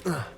Ugh.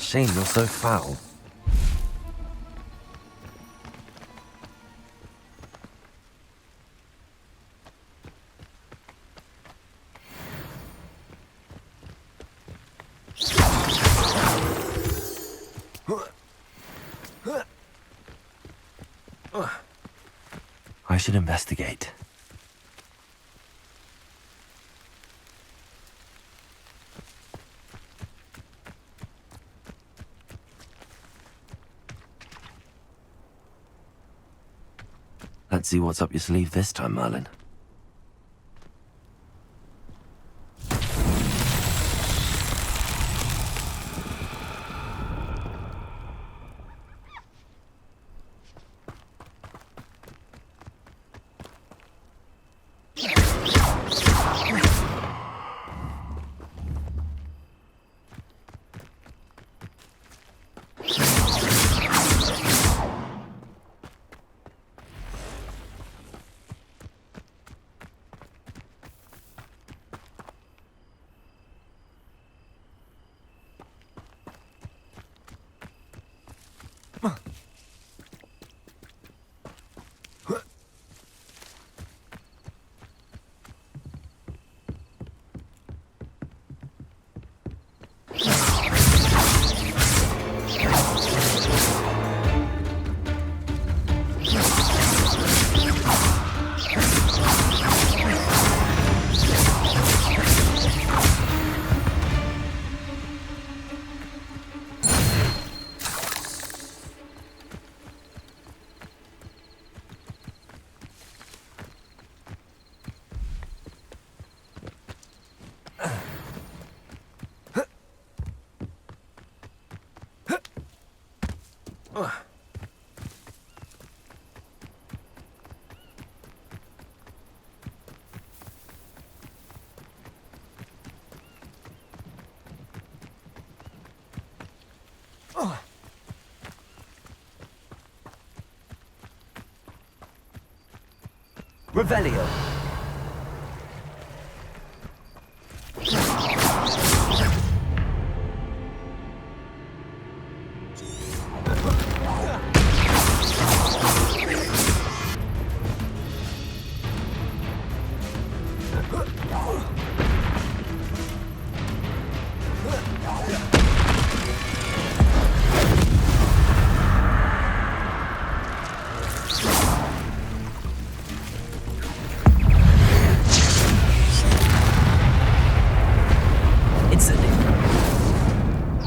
Shame you're so foul. I should investigate. Let's see what's up your sleeve this time, Merlin. Revelio.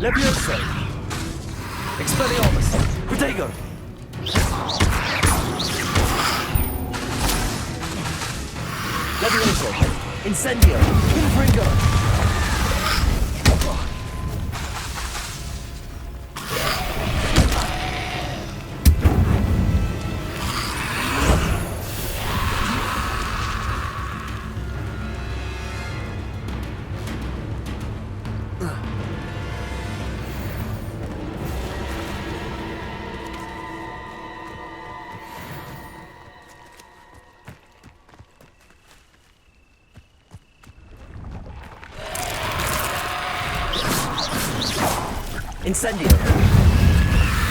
Levioso! Expelliarmus! Protego! Levioso! Incendio! Confringo! Incendio!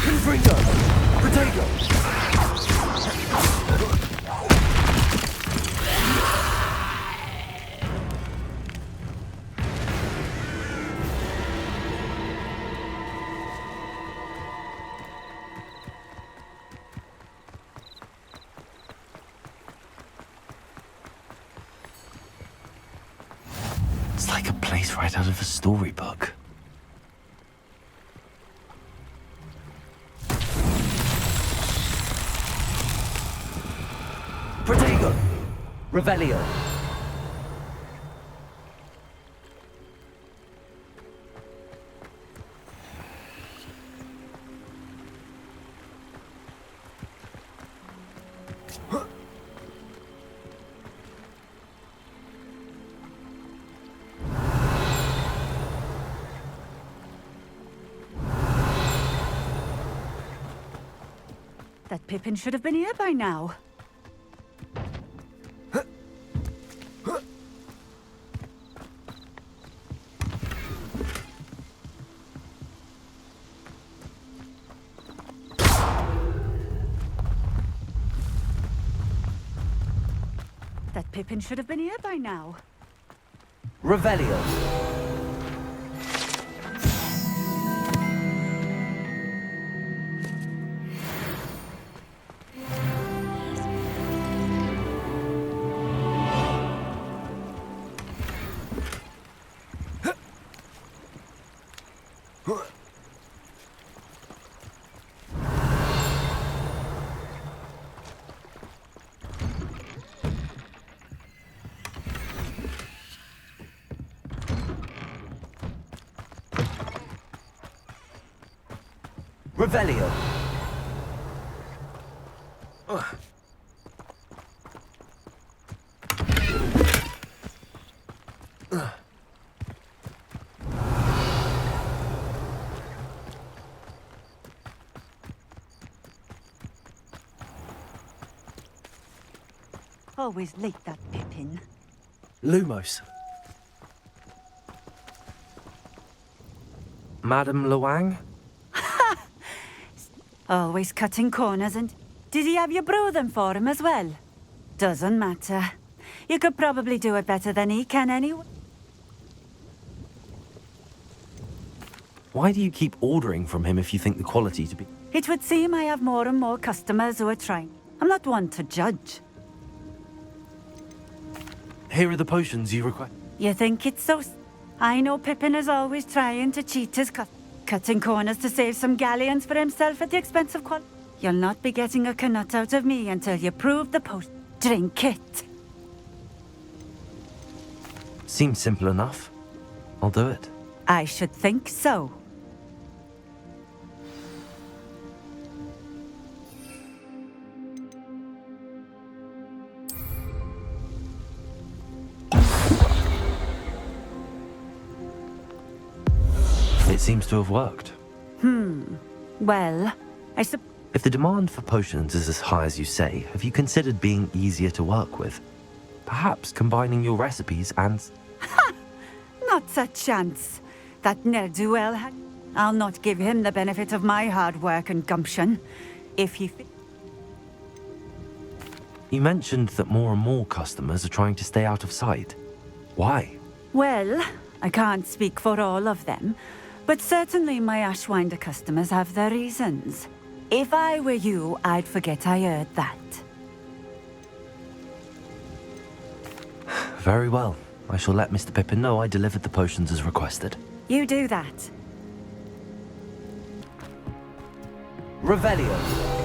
Confringo! Protego! It's like a place right out of a storybook. Protego! Revelio! That Pippin should have been here by now. That Pippin should have been here by now. Revelio! Revelio! Always late, that Pippin. Lumos. Madame Luang? Always cutting corners, and did he have you brew them for him as well? Doesn't matter. You could probably do it better than he can anyway. Why do you keep ordering from him if you think the quality to be... It would seem I have more and more customers who are trying. I'm not one to judge. Here are the potions you require. You think it's so... I know Pippin is always trying to cheat his cutting corners to save some galleons for himself at the expense of quality. You'll not be getting a canut out of me until you prove the post. Drink it. Seems simple enough. I'll do it. I should think so. It seems to have worked. Well, If the demand for potions is as high as you say, have you considered being easier to work with? Perhaps combining your recipes and... Not a chance. That ne'er-do-well had... I'll not give him the benefit of my hard work and gumption. If he... You mentioned that more and more customers are trying to stay out of sight. Why? Well, I can't speak for all of them, but certainly my Ashwinder customers have their reasons. If I were you, I'd forget I heard that. Very well. I shall let Mr. Pippin know I delivered the potions as requested. You do that. Revelio.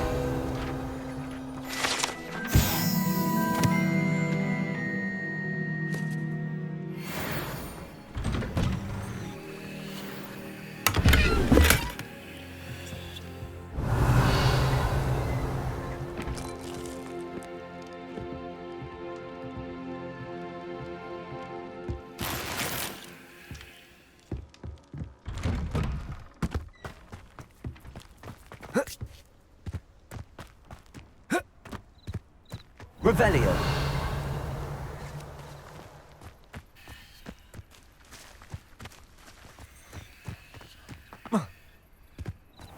Revelio.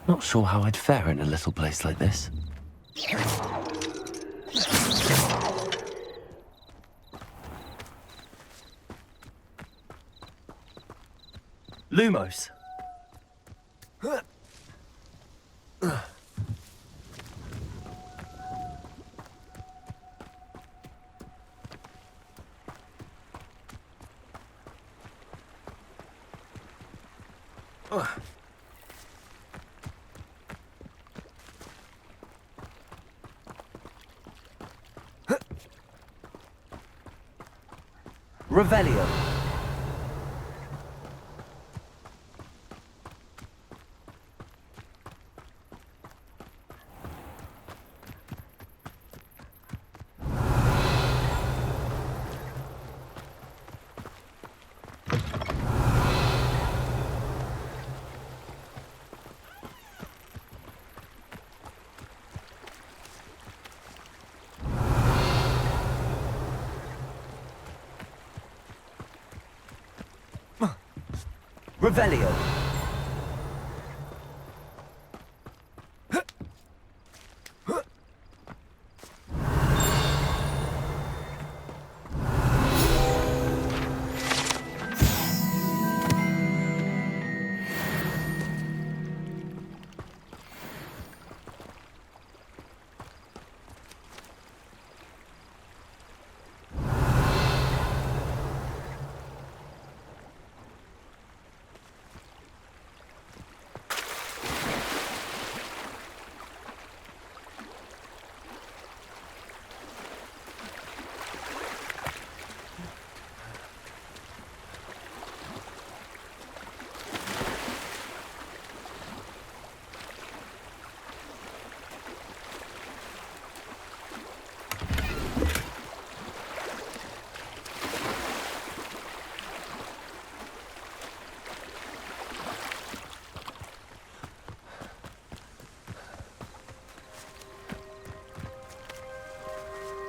Not sure how I'd fare in a little place like this. Lumos. Revelio. Revelio.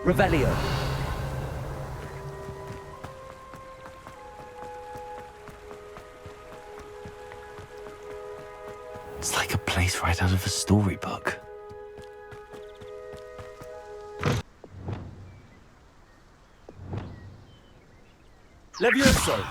Revelio. It's like a place right out of a storybook. Levioso.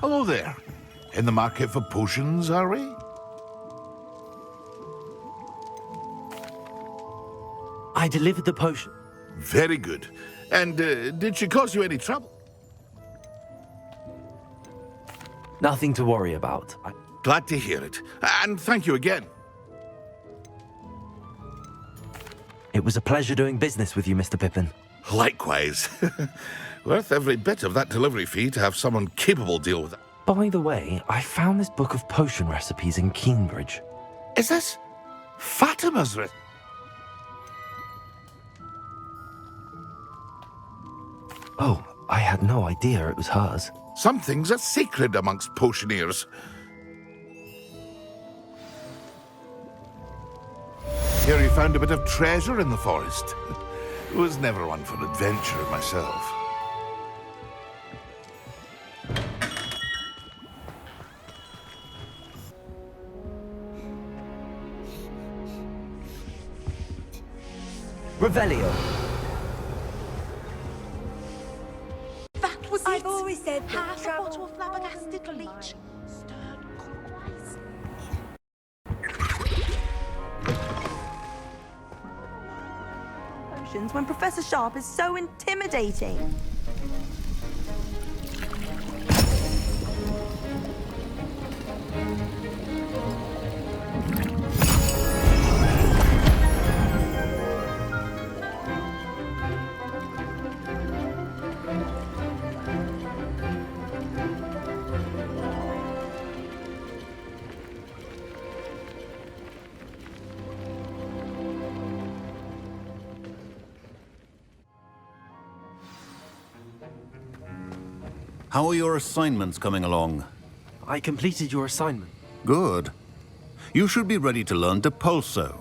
Hello there. In the market for potions, are we? I delivered the potion. Very good. And did she cause you any trouble? Nothing to worry about. Glad to hear it. And thank you again. It was a pleasure doing business with you, Mr. Pippin. Likewise. Worth every bit of that delivery fee to have someone capable deal with it. By the way, I found this book of potion recipes in Cambridge. Is this Fatima's written? Oh, I had no idea it was hers. Some things are sacred amongst potioneers. Here you found a bit of treasure in the forest. Was never one for adventure myself. Revelio. That was I've it. always said that Half a travel bottle of flabbergasted leech. Stirred clockwise. potions when Professor Sharp is so intimidating. How are your assignments coming along? I completed your assignment. Good. You should be ready to learn Depulso.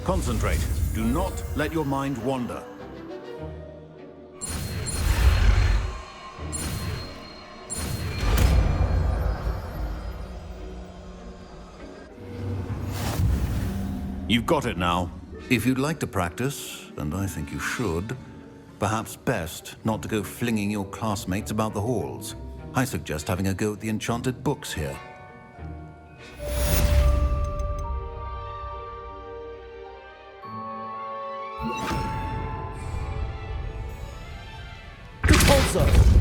Concentrate. Do not let your mind wander. You've got it now. If you'd like to practice, and I think you should, perhaps best not to go flinging your classmates about the halls. I suggest having a go at the enchanted books here.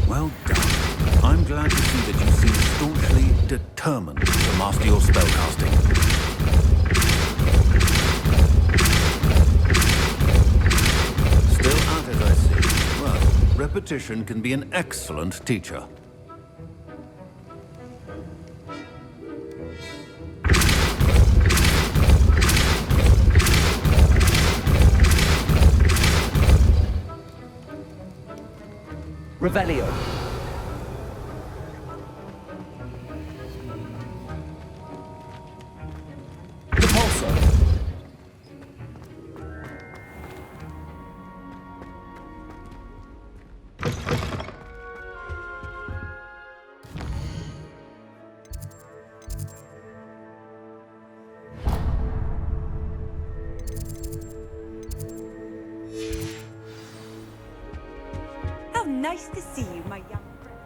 Well done. I'm glad to see that you seem staunchly determined to master your spellcasting. Still at it, I see. Well, repetition can be an excellent teacher. Revelio. Depulso. How nice to see you, my young friend.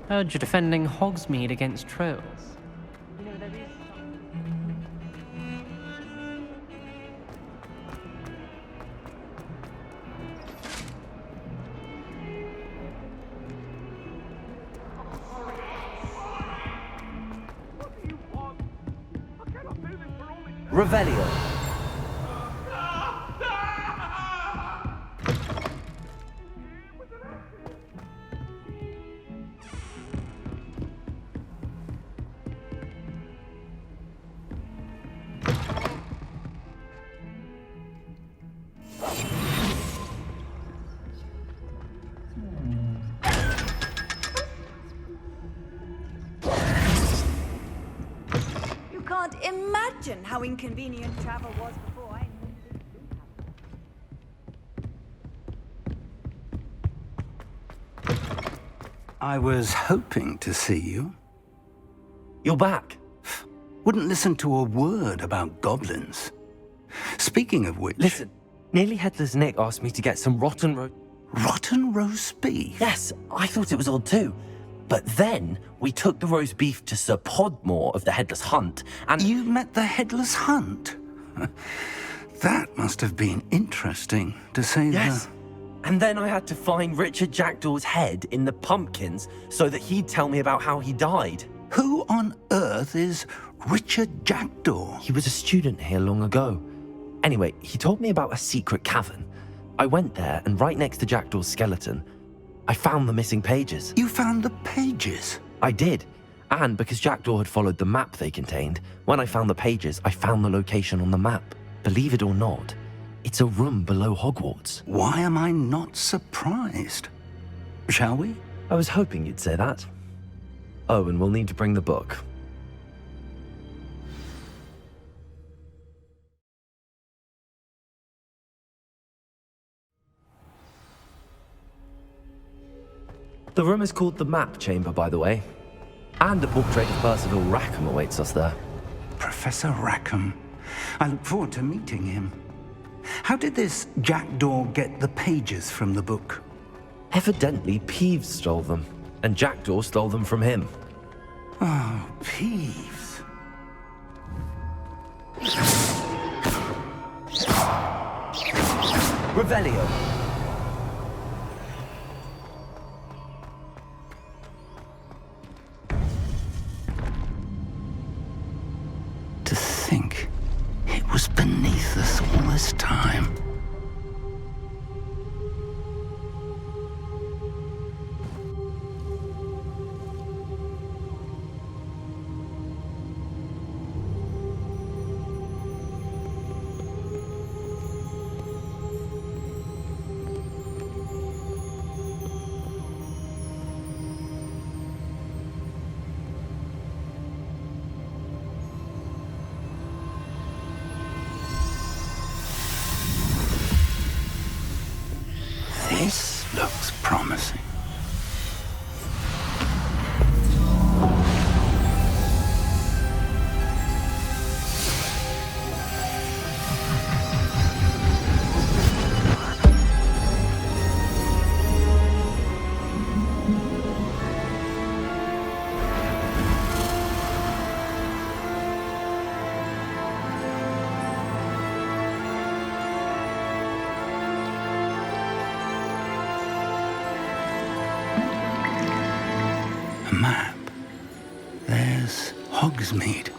Heard you're defending Hogsmeade against trolls. Revelio. You can't imagine how inconvenient travel was before I knew this. I was hoping to see you. You're back. Wouldn't listen to a word about goblins. Speaking of which... Listen, Nearly Headless Nick asked me to get some Rotten roast beef? Yes, I thought it was odd too. But then we took the roast beef to Sir Podmore of the Headless Hunt, and... You met the Headless Hunt? That must have been interesting, to say Yes. And then I had to find Richard Jackdaw's head in the pumpkins so that he'd tell me about how he died. Who on earth is Richard Jackdaw? He was a student here long ago. Anyway, he told me about a secret cavern. I went there, and right next to Jackdaw's skeleton, I found the missing pages. You found the pages? I did. And because Jackdaw had followed the map they contained, when I found the pages, I found the location on the map. Believe it or not, it's a room below Hogwarts. Why am I not surprised? Shall we? I was hoping you'd say that. Oh, and we'll need to bring the book. The room is called the Map Chamber, by the way. And a portrait of Percival Rackham awaits us there. Professor Rackham. I look forward to meeting him. How did this Jackdaw get the pages from the book? Evidently, Peeves stole them, and Jackdaw stole them from him. Oh, Peeves. Revelio. To think it was beneath us all this time. This looks promising. A map. There's Hogsmeade.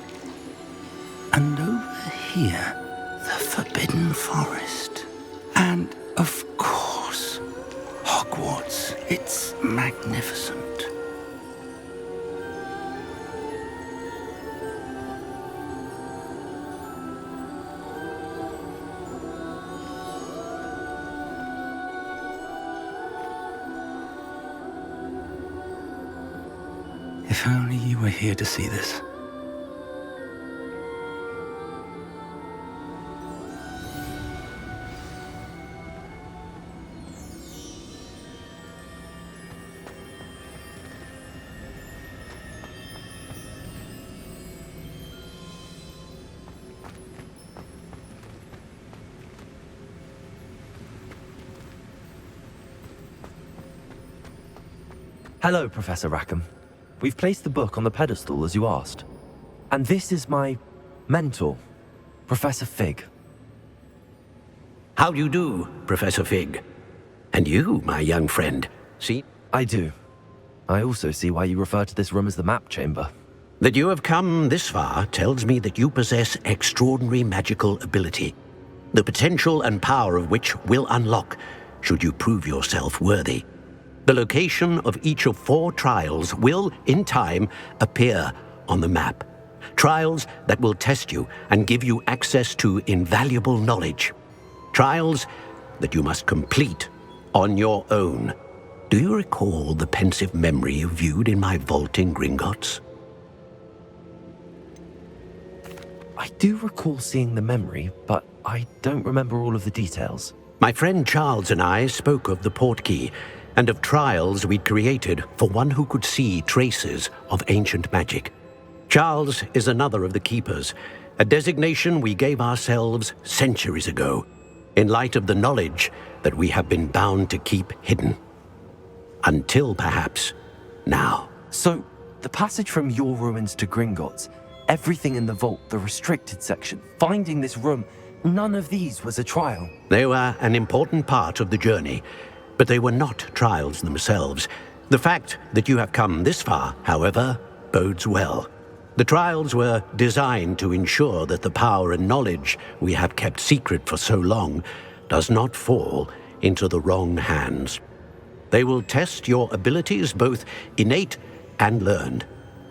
And over here, the Forbidden Forest. And, of course, Hogwarts. It's magnificent. If only you were here to see this. Hello, Professor Rackham. We've placed the book on the pedestal as you asked. And this is my mentor, Professor Fig. How do you do, Professor Fig? And you, my young friend, see? I do. I also see why you refer to this room as the Map Chamber. That you have come this far tells me that you possess extraordinary magical ability, the potential and power of which will unlock should you prove yourself worthy. The location of each of 4 trials will, in time, appear on the map. Trials that will test you and give you access to invaluable knowledge. Trials that you must complete on your own. Do you recall the pensive memory you viewed in my vault in Gringotts? I do recall seeing the memory, but I don't remember all of the details. My friend Charles and I spoke of the portkey and of trials we'd created for one who could see traces of ancient magic. Charles is another of the keepers, a designation we gave ourselves centuries ago, in light of the knowledge that we have been bound to keep hidden. Until, perhaps, now. So, the passage from your ruins to Gringotts, everything in the vault, the restricted section, finding this room, none of these was a trial. They were an important part of the journey, but they were not trials themselves. The fact that you have come this far, however, bodes well. The trials were designed to ensure that the power and knowledge we have kept secret for so long does not fall into the wrong hands. They will test your abilities, both innate and learned.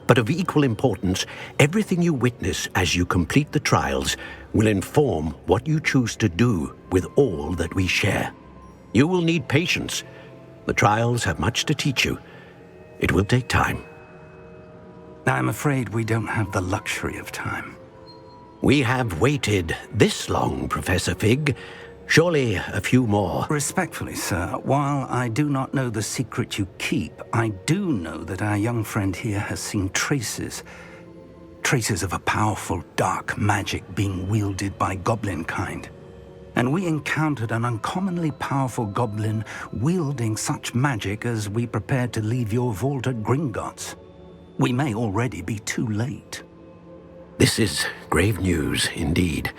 But of equal importance, everything you witness as you complete the trials will inform what you choose to do with all that we share. You will need patience. The trials have much to teach you. It will take time. I'm afraid we don't have the luxury of time. We have waited this long, Professor Fig. Surely a few more. Respectfully, sir, while I do not know the secret you keep, I do know that our young friend here has seen traces of a powerful dark magic being wielded by goblin kind. And we encountered an uncommonly powerful goblin wielding such magic as we prepared to leave your vault at Gringotts. We may already be too late. This is grave news indeed.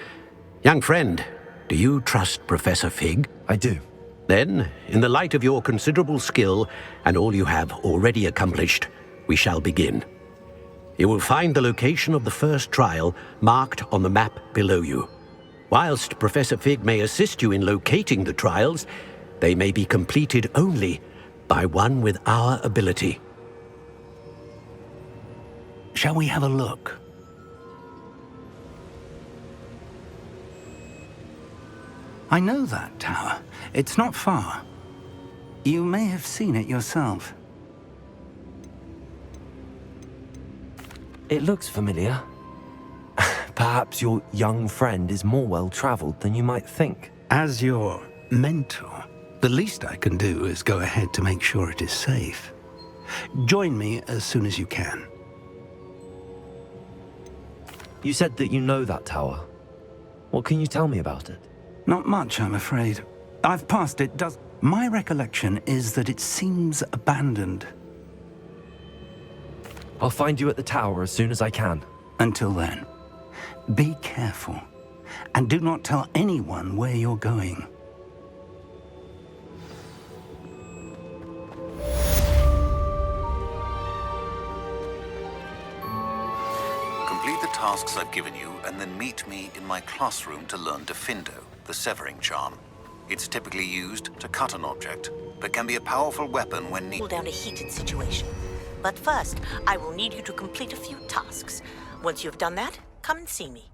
Young friend, do you trust Professor Fig? I do. Then, in the light of your considerable skill and all you have already accomplished, we shall begin. You will find the location of the first trial marked on the map below you. Whilst Professor Fig may assist you in locating the trials, they may be completed only by one with our ability. Shall we have a look? I know that tower. It's not far. You may have seen it yourself. It looks familiar. Perhaps your young friend is more well-traveled than you might think. As your mentor, the least I can do is go ahead to make sure it is safe. Join me as soon as you can. You said that you know that tower. What can you tell me about it? Not much, I'm afraid. I've passed it. My recollection is that it seems abandoned. I'll find you at the tower as soon as I can. Until then, be careful, and do not tell anyone where you're going. Complete the tasks I've given you, and then meet me in my classroom to learn Defindo, the severing charm. It's typically used to cut an object, but can be a powerful weapon when needed. Cool down a heated situation. But first, I will need you to complete a few tasks. Once you've done that, come and see me.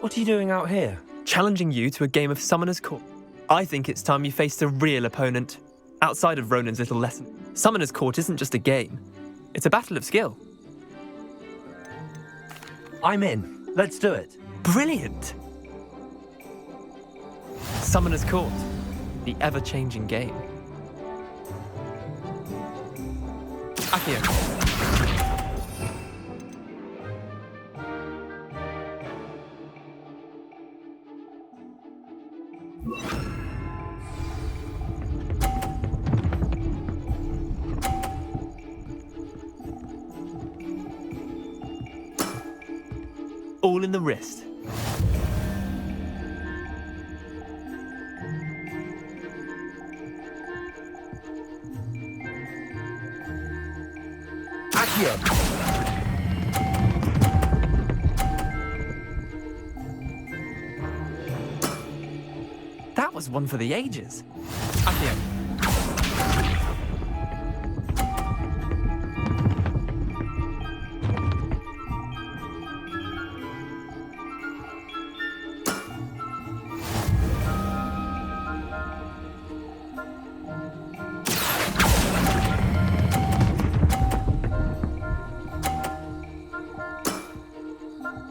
What are you doing out here? Challenging you to a game of Summoner's Court. I think it's time you faced a real opponent, outside of Ronan's little lesson. Summoner's Court isn't just a game. It's a battle of skill. I'm in. Let's do it. Brilliant! Summoner's Court, the ever-changing game. Accio. All in the wrist. Accio. That was one for the ages. Accio.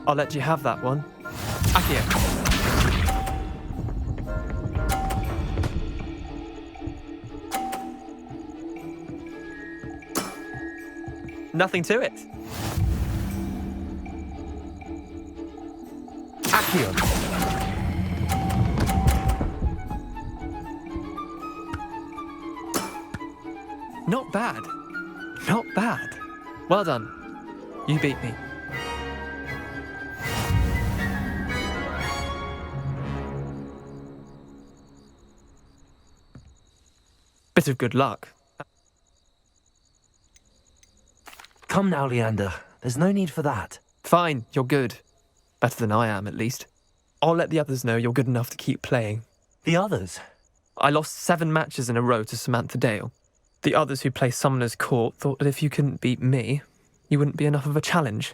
I'll let you have that one. Accio. Nothing to it. Accio. Not bad. Not bad. Well done. You beat me. Bit of good luck. Come now, Leander. There's no need for that. Fine, you're good. Better than I am, at least. I'll let the others know you're good enough to keep playing. The others? I lost 7 matches in a row to Samantha Dale. The others who play Summoner's Court thought that if you couldn't beat me, you wouldn't be enough of a challenge.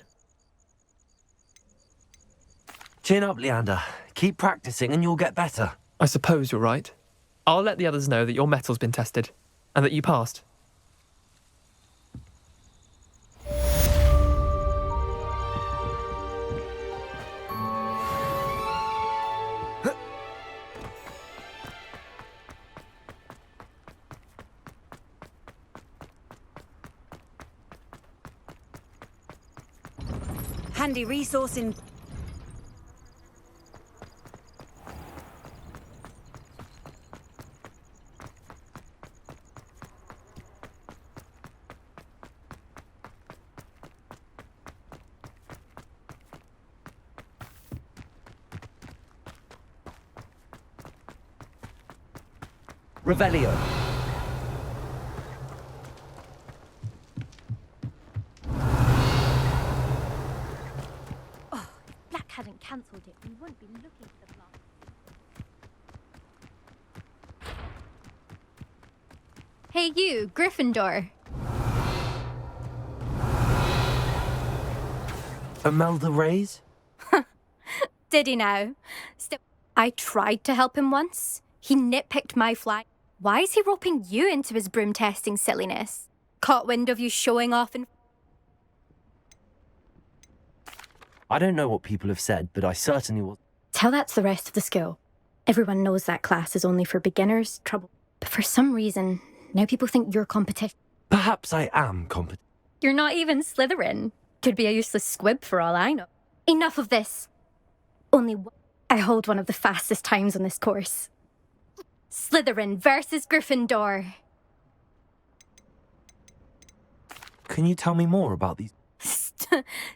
Chin up, Leander. Keep practicing and you'll get better. I suppose you're right. I'll let the others know that your metal's been tested, and that you passed. Handy resource in... Revelio. Oh, if Black hadn't cancelled it, we wouldn't be looking for the block. Hey you, Gryffindor. Imelda Reyes? Did he now? I tried to help him once. He nitpicked my flag. Why is he roping you into his broom testing silliness? Caught wind of you showing off and... I don't know what people have said, but I certainly will. Tell that to the rest of the school. Everyone knows that class is only for beginners, trouble. But for some reason, now people think you're competition. Perhaps I am competent. You're not even Slytherin. Could be a useless squib for all I know. Enough of this. I hold one of the fastest times on this course. Slytherin versus Gryffindor. Can you tell me more about these?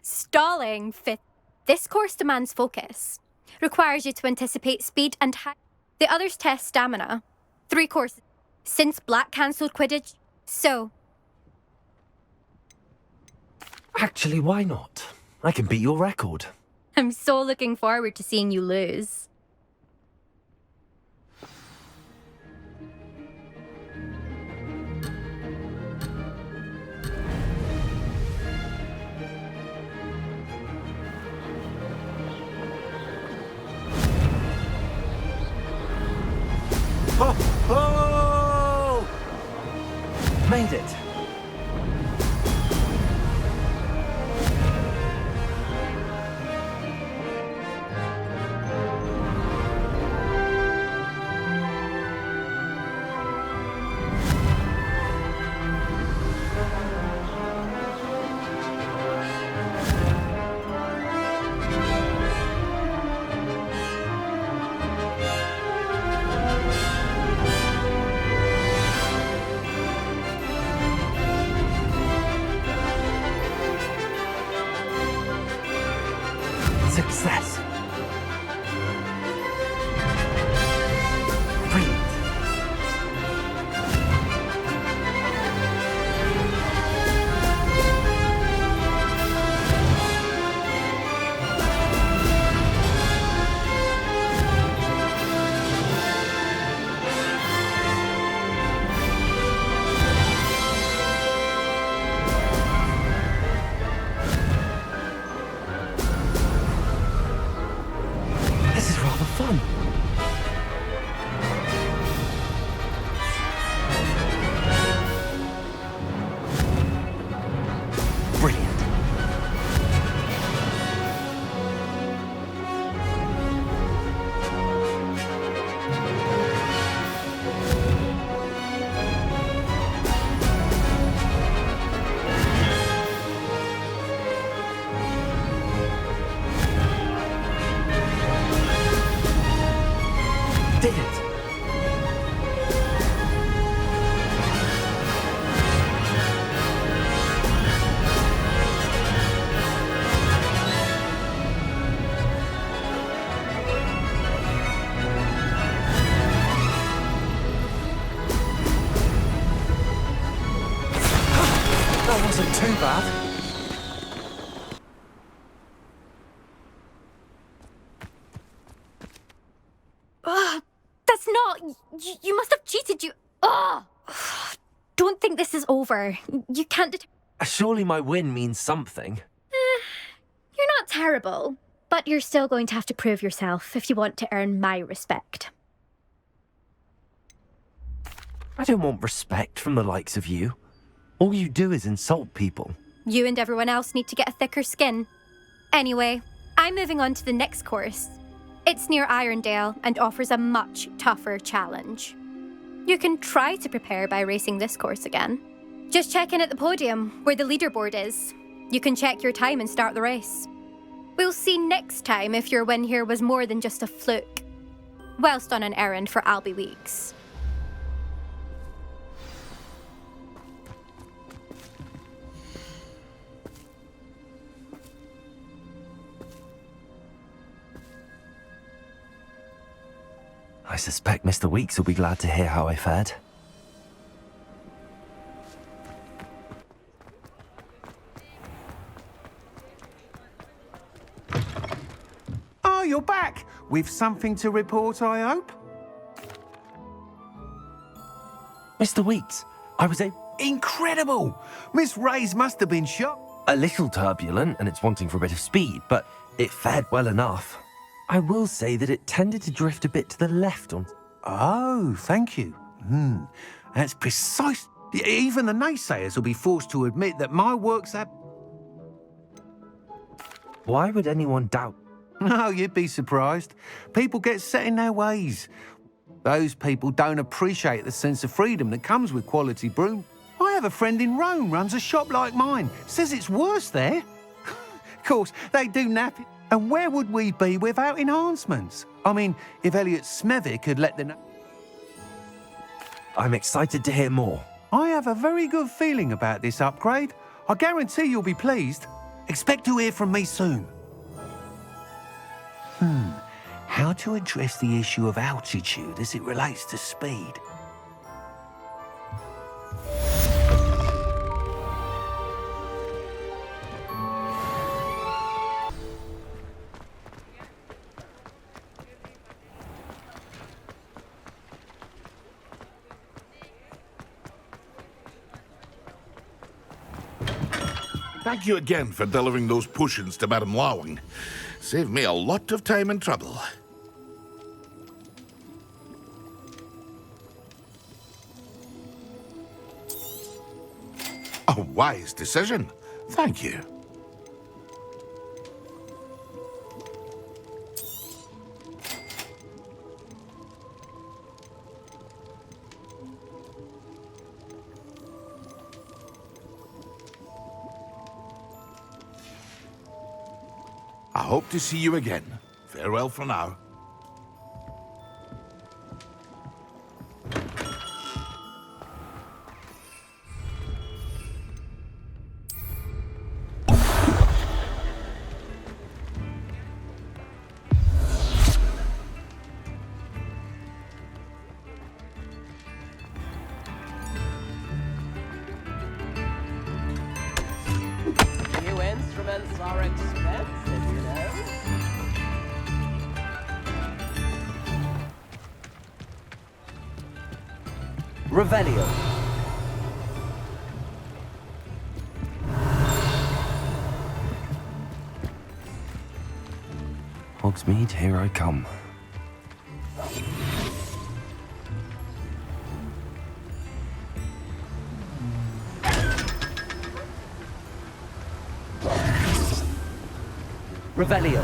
Stalling fifth. This course demands focus. Requires you to anticipate speed and height. The others test stamina. 3 courses. Since Black cancelled Quidditch, so... Actually, why not? I can beat your record. I'm so looking forward to seeing you lose. Oh! Made it. Success. Brilliant. This is rather fun. Brilliant. Did it. That wasn't too bad. That's not... You must have cheated, you... Ugh! Don't think this is over. You can't... Surely my win means something. You're not terrible, but you're still going to have to prove yourself if you want to earn my respect. I don't want respect from the likes of you. All you do is insult people. You and everyone else need to get a thicker skin. Anyway, I'm moving on to the next course. It's near Irondale and offers a much tougher challenge. You can try to prepare by racing this course again. Just check in at the podium, where the leaderboard is. You can check your time and start the race. We'll see next time if your win here was more than just a fluke. Whilst on an errand for Albie Weeks. I suspect Mr. Weeks will be glad to hear how I fared. Oh, you're back! With something to report, I hope? Mr. Weeks, I was Incredible! Miss Ray's must have been shocked. a little turbulent and it's wanting for a bit of speed, but it fared well enough. I will say that it tended to drift a bit to the left on... Oh, thank you. That's precise. Even the naysayers will be forced to admit that my work's that... Why would anyone doubt? No, you'd be surprised. People get set in their ways. Those people don't appreciate the sense of freedom that comes with quality broom. I have a friend in Rome runs a shop like mine. Says it's worse there. Of course, they do nap it. And where would we be without enhancements? I mean, if Elliot Smethwick had let the... I'm excited to hear more. I have a very good feeling about this upgrade. I guarantee you'll be pleased. Expect to hear from me soon. How to address the issue of altitude as it relates to speed? Thank you again for delivering those potions to Madame Lawing. Saved me a lot of time and trouble. A wise decision. Thank you. I hope to see you again. Farewell for now. Events are expensive, you know. Revelio. Hogsmeade, here I come. Revelio.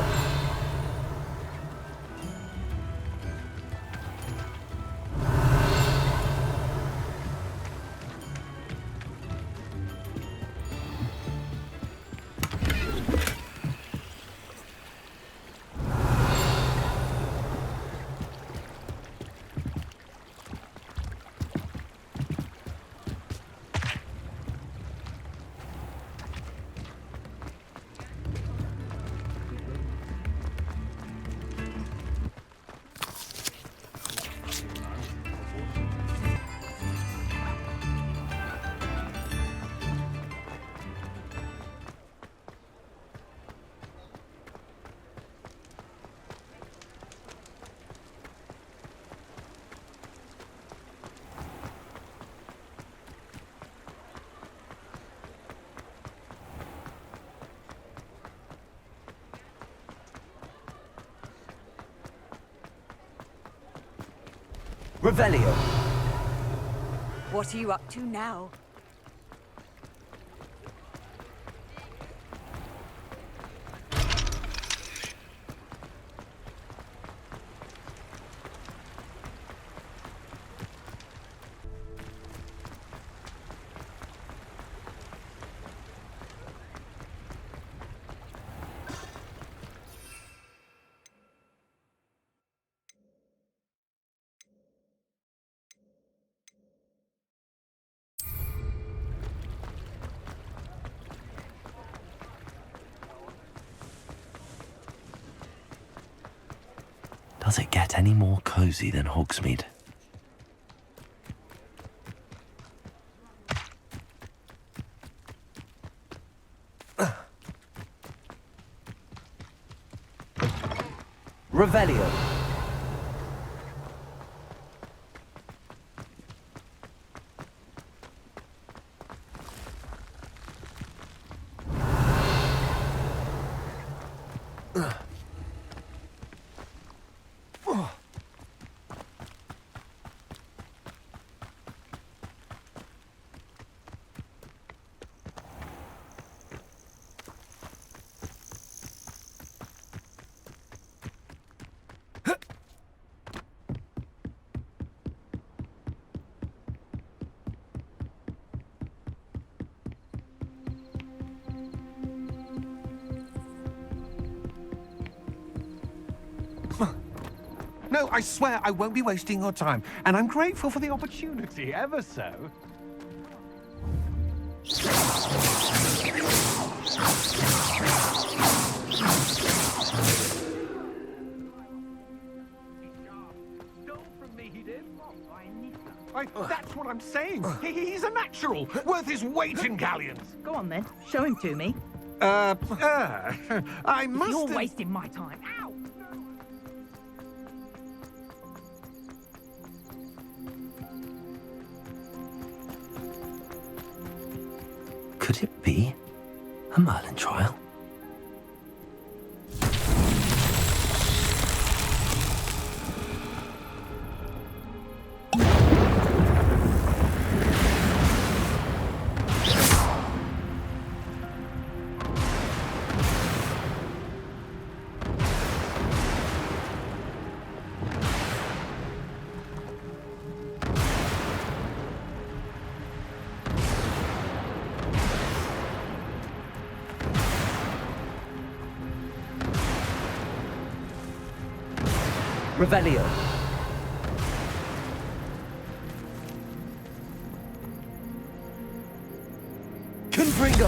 Revelio. What are you up to now? Does it get any more cozy than Hogsmeade? Revelio. No, I swear I won't be wasting your time, and I'm grateful for the opportunity, ever so. That's what I'm saying. He's a natural, worth his weight in galleons. Go on then, show him to me. I must. You're wasting my time. Ow! Could it be a Merlin trial? Revelio. Confringo.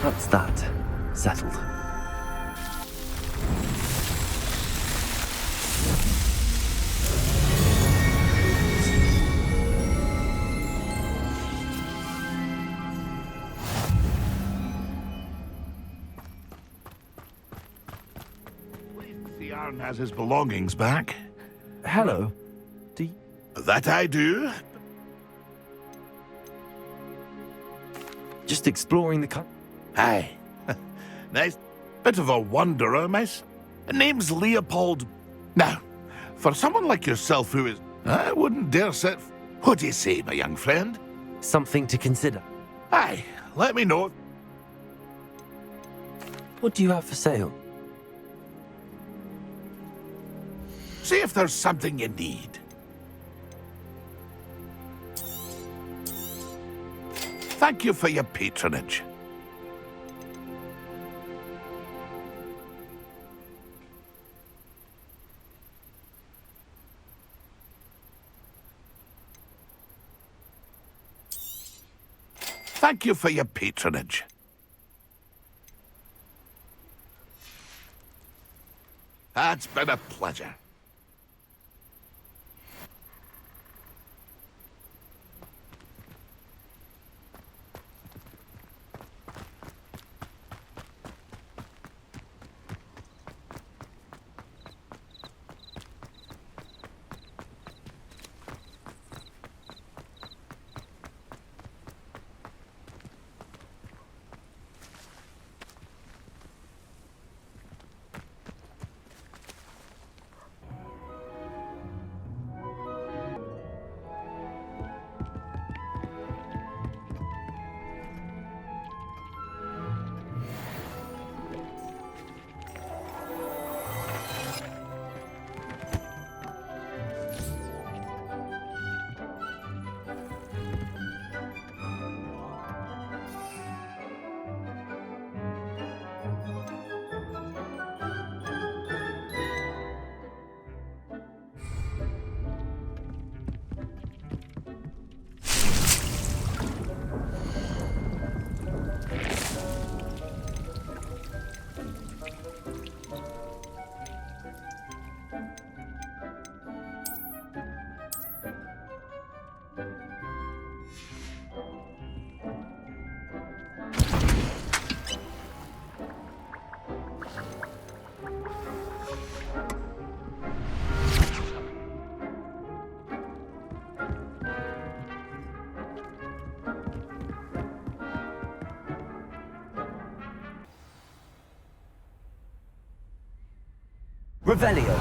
That's that. Settled. Baron has his belongings back. Hello. That I do. Just exploring the Aye. Nice bit of a wanderer, miss. Name's Leopold. Now, for someone like yourself who is... I wouldn't dare set... What do you say, my young friend? Something to consider. Aye, let me know. What do you have for sale? See if there's something you need. Thank you for your patronage. Thank you for your patronage. It's been a pleasure. Revelio.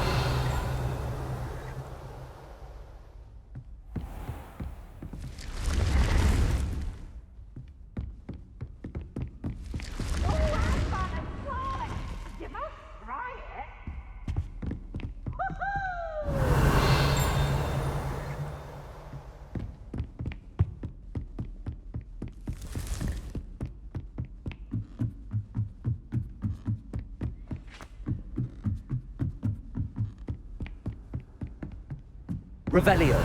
Revelio.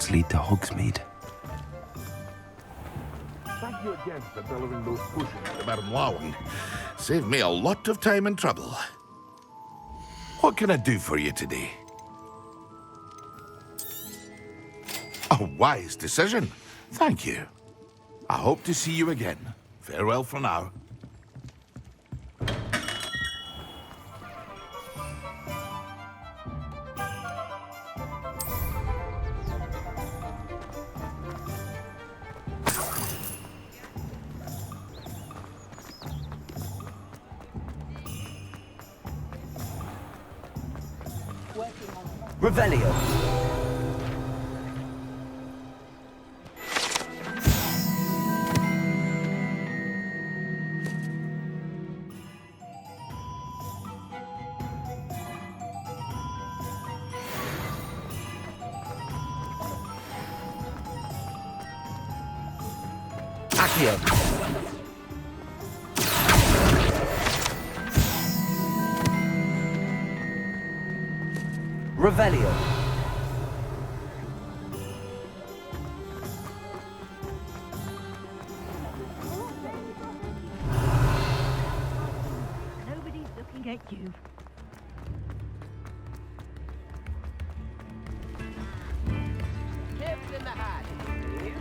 Lead to Hogsmeade. Thank you again for delivering those potions to Madame Lowen. Saved me a lot of time and trouble. What can I do for you today? A wise decision. Thank you. I hope to see you again. Farewell for now. Revelio. Accio. Revelio. Nobody's looking at you. Tips in the hat, please.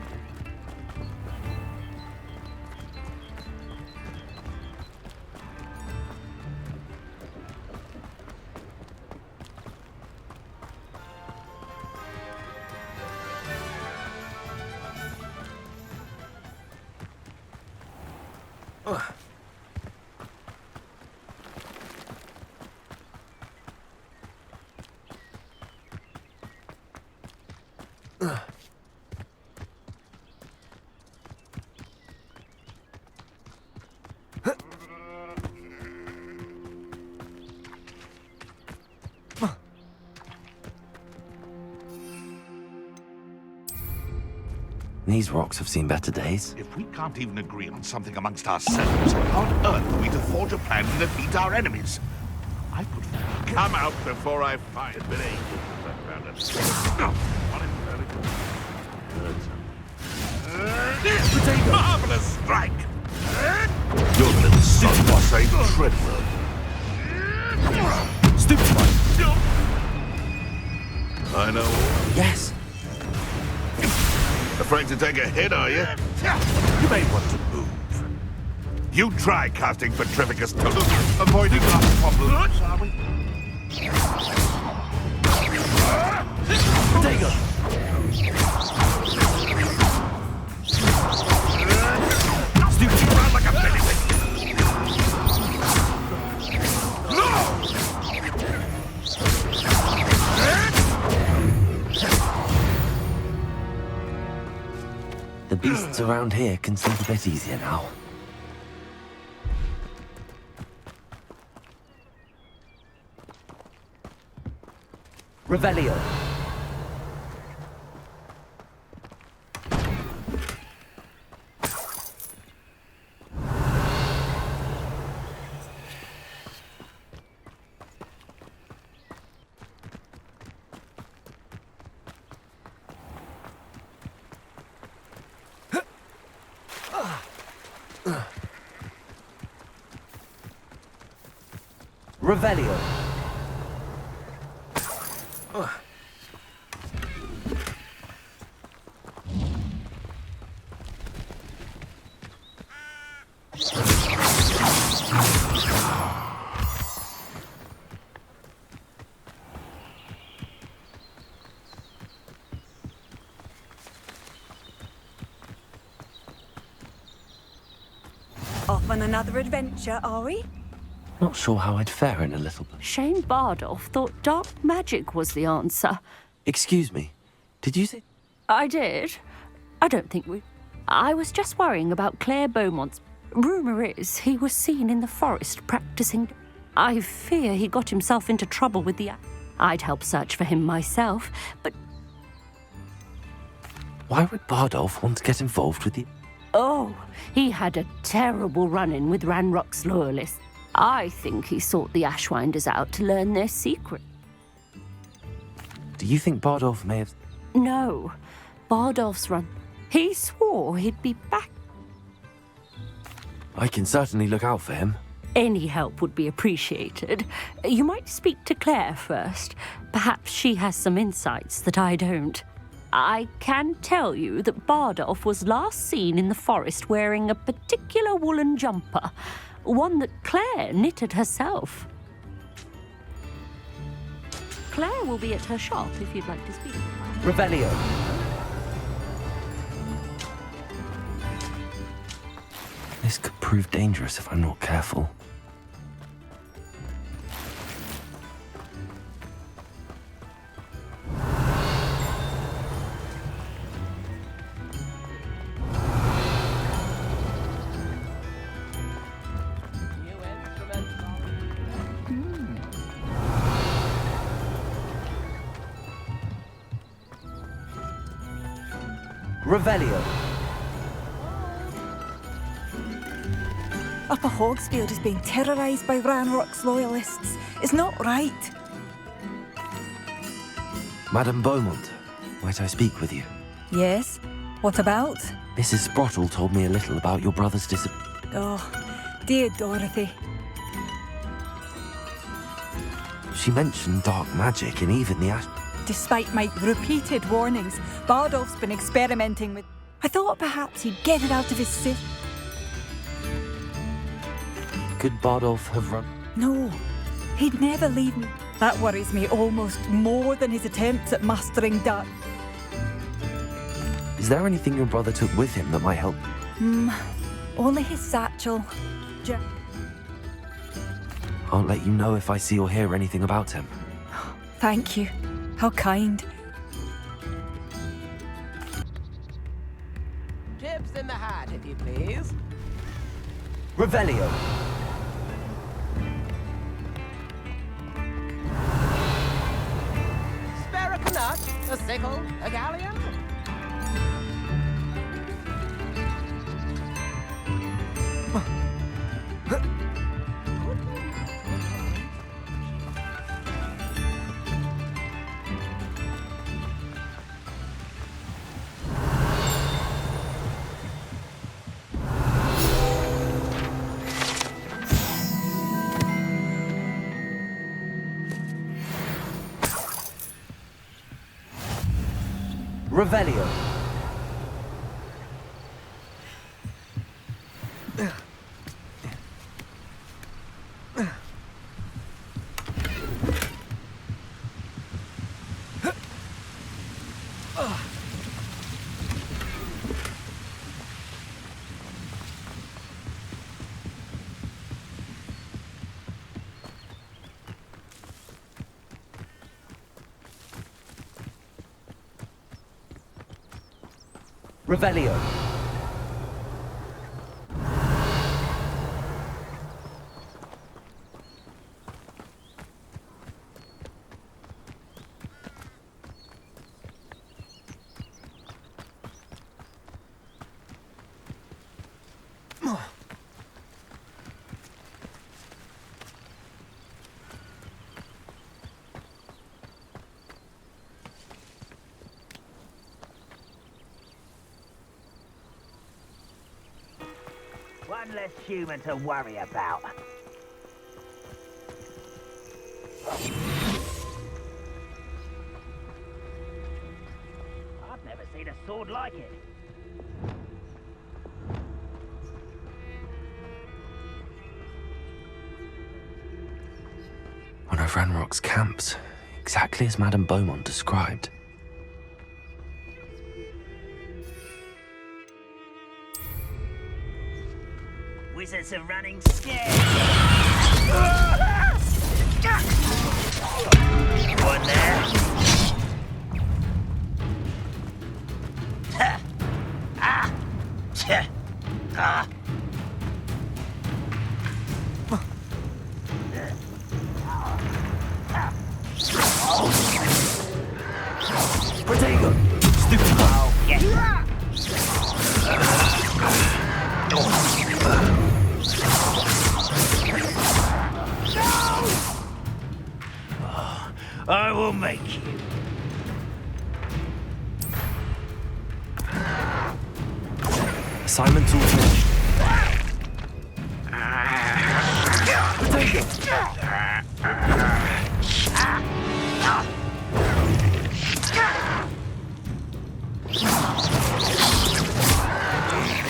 These rocks have seen better days. If we can't even agree on something amongst ourselves, how on earth are we to forge a plan to defeat our enemies? I could come out before I find it. Marvelous strike! Your little son was a tripper. Stupid one. I know. Yes. Afraid to take a hit, are you? You may want to move. You try casting Petrificus to avoiding our problems, are we? Potato. Stupid, you run like a pennyweight. The beasts around here can sleep a bit easier now. Revelio. Revelio. Off on another adventure, are we? Not sure how I'd fare in a little bit. Shane Bardolph thought dark magic was the answer. Excuse me, did you say... I did. I don't think we... I was just worrying about Claire Beaumont's... Rumour is he was seen in the forest practicing... I fear he got himself into trouble with the... I'd help search for him myself, but... Why would Bardolph want to get involved with the... Oh, he had a terrible run-in with Ranrock's loyalists. I think he sought the Ashwinders out to learn their secret. Do you think Bardolph may have... No, Bardolph's run. He swore he'd be back. I can certainly look out for him. Any help would be appreciated. You might speak to Claire first. Perhaps she has some insights that I don't. I can tell you that Bardolph was last seen in the forest wearing a particular woolen jumper, one that Claire knitted herself. Claire will be at her shop if you'd like to speak. Revelio. This could prove dangerous if I'm not careful. Revelio. Upper Hogsfield is being terrorised by Ranrock's loyalists. It's not right. Madame Beaumont, might I speak with you? Yes? What about? Mrs. Sprottle told me a little about your brother's disappearance. Oh, dear Dorothy. She mentioned dark magic and even the ash... Despite my repeated warnings, Bardolph's been experimenting with... I thought perhaps he'd get it out of his system. Could Bardolph have run... No, he'd never leave me. That worries me almost more than his attempts at mastering dark. Is there anything your brother took with him that might help? Only his satchel. I'll let you know if I see or hear anything about him. Thank you. How kind. Chips in the hat, if you please. Revelio. Spare a nut, a sickle, a galleon. Revelio. Revelio. One less human to worry about. I've never seen a sword like it. One of Ranrock's camps, exactly as Madame Beaumont described. Wizards are running scared. One there. Protego. Stupid. Oh, yes. I will make you. Assignment's all finished.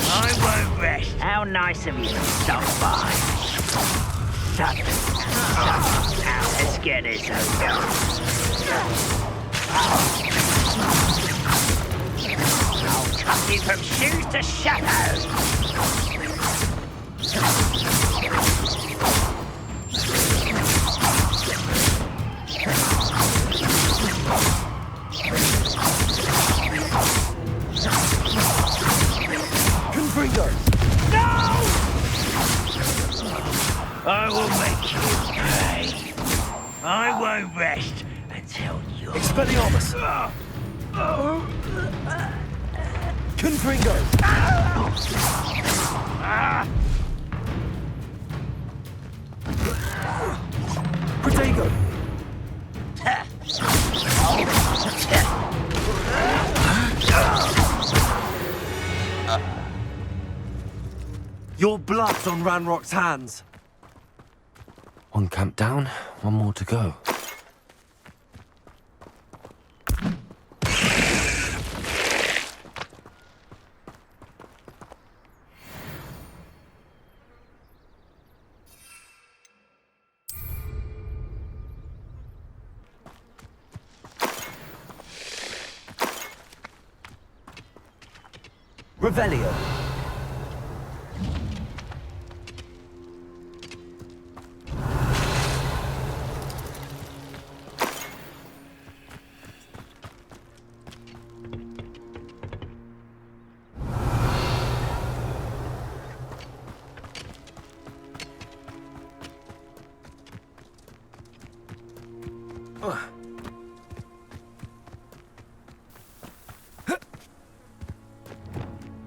I won't rest. How nice of you to stop by. Such let's get this over. I'll cut you from shoes to shadows. Confringo. No! I will make you pay. I won't rest until you're... Expelliarmus. Confringo. Your blood's on Ranrock's hands. One camp down, one more to go. Revelio.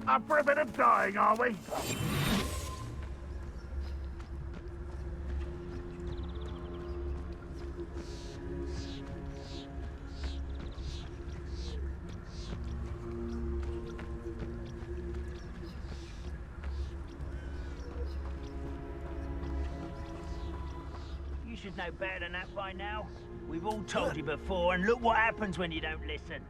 Up for a bit of dying, are we? You should know better than that by now. We've all told you before, and look what happens when you don't listen.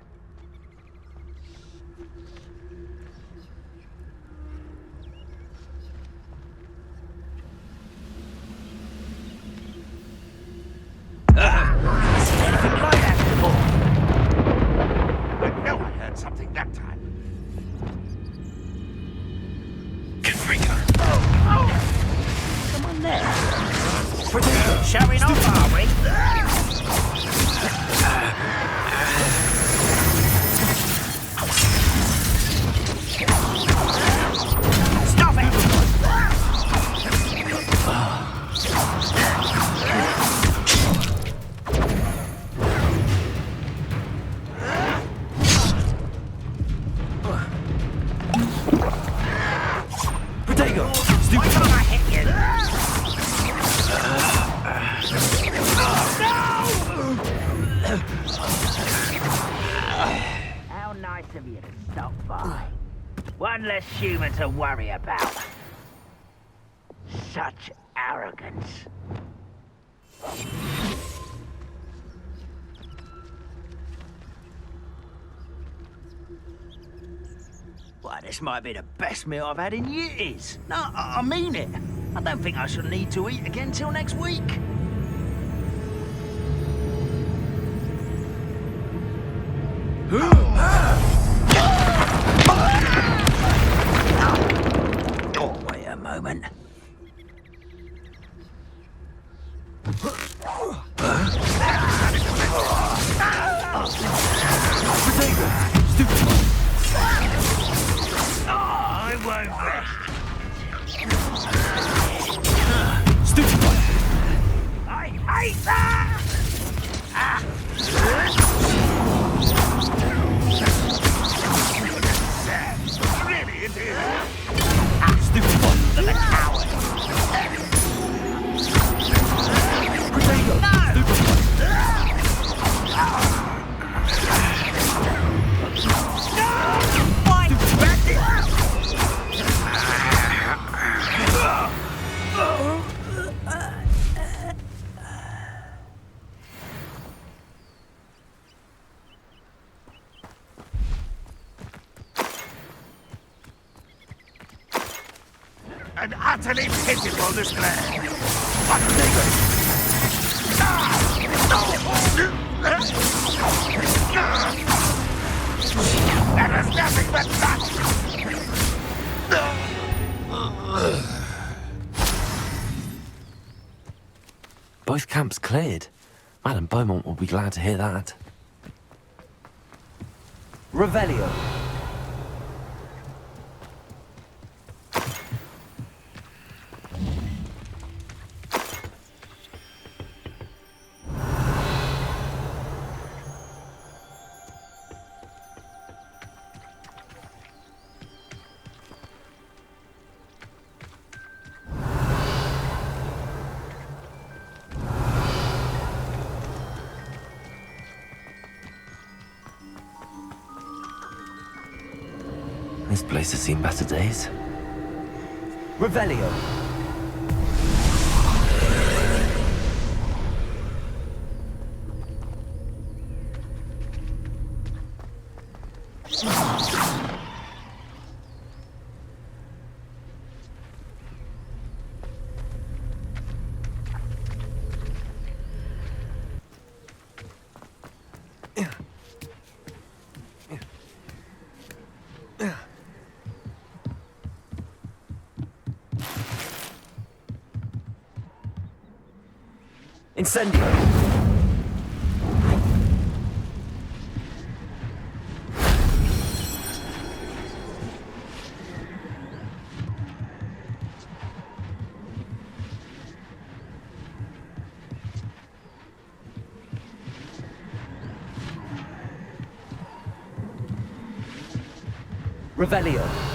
Something that time. Come on there. Showing off, are we? Stop it! How nice of you to stop by. One less human to worry about. Such arrogance. Why, this might be the best meal I've had in years. No, I mean it. I don't think I shall need to eat again till next week. Oh, wait a moment. I won't rest. Stupid. I hate that! Really, it is. Stupid one. The coward. Potato. No. Stupid one. No! Why? An utterly pitiful display. What they go? That is nothing but that. Both camps cleared. Madam Beaumont will be glad to hear that. Revelio. This place has seen better days. Revelio. Incendio. Revelio.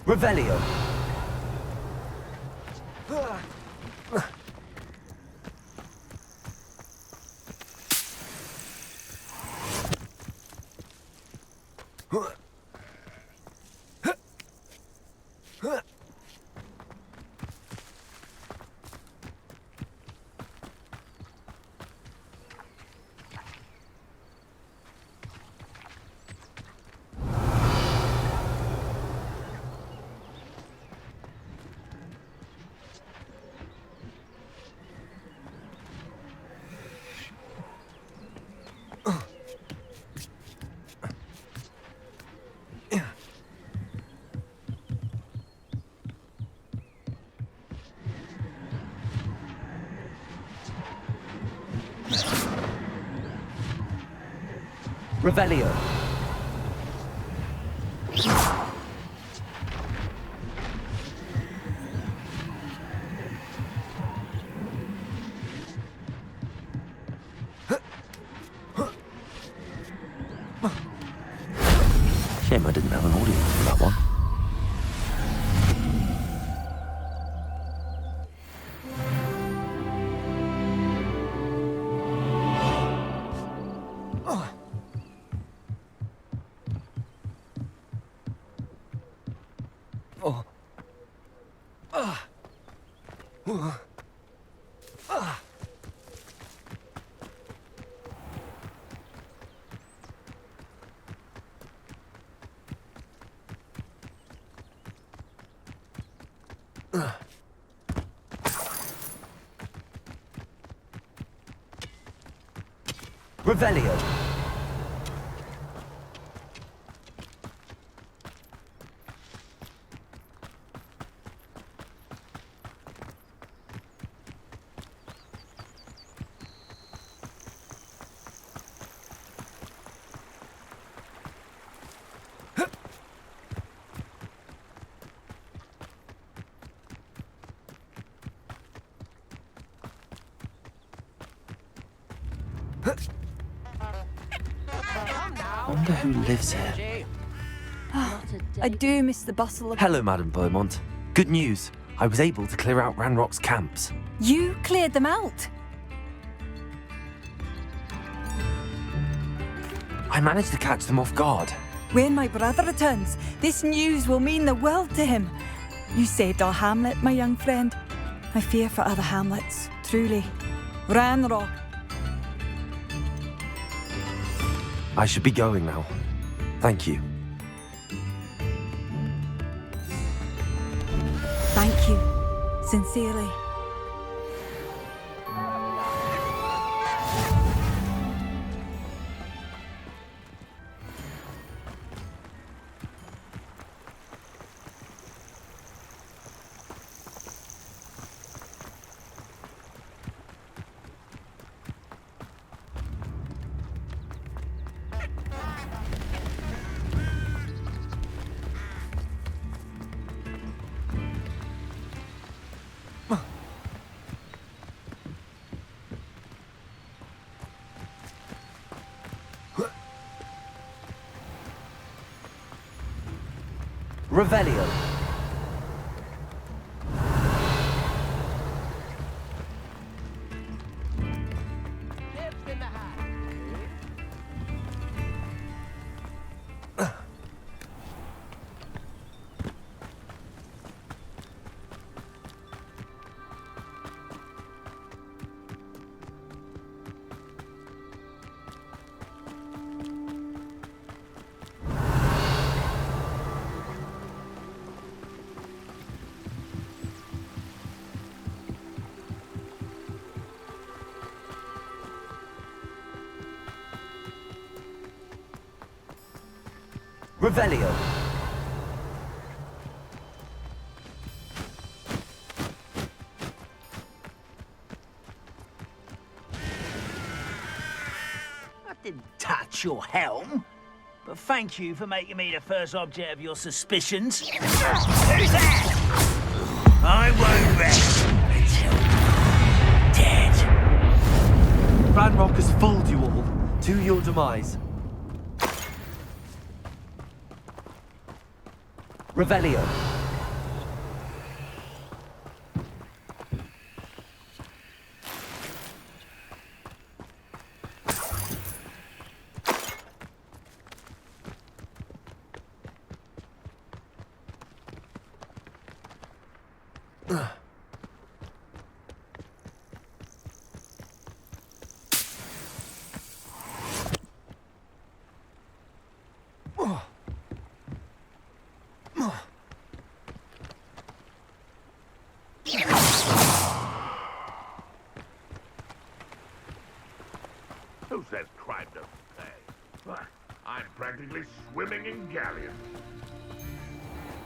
Revelio. Revelio. Shame I didn't have an audience for that one. Revelio. I wonder who lives here. I do miss the bustle of... Hello, Madame Beaumont. Good news. I was able to clear out Ranrock's camps. You cleared them out? I managed to catch them off guard. When my brother returns, this news will mean the world to him. You saved our hamlet, my young friend. I fear for other hamlets, truly. Ranrock. I should be going now. Thank you. Thank you. Sincerely. Revelio. Revelio. I didn't touch your helm, but thank you for making me the first object of your suspicions. Who's that? I won't rest until you're dead. Ranrock has fooled you all to your demise. Revelio. Who says crime doesn't pay? I'm practically swimming in galleons.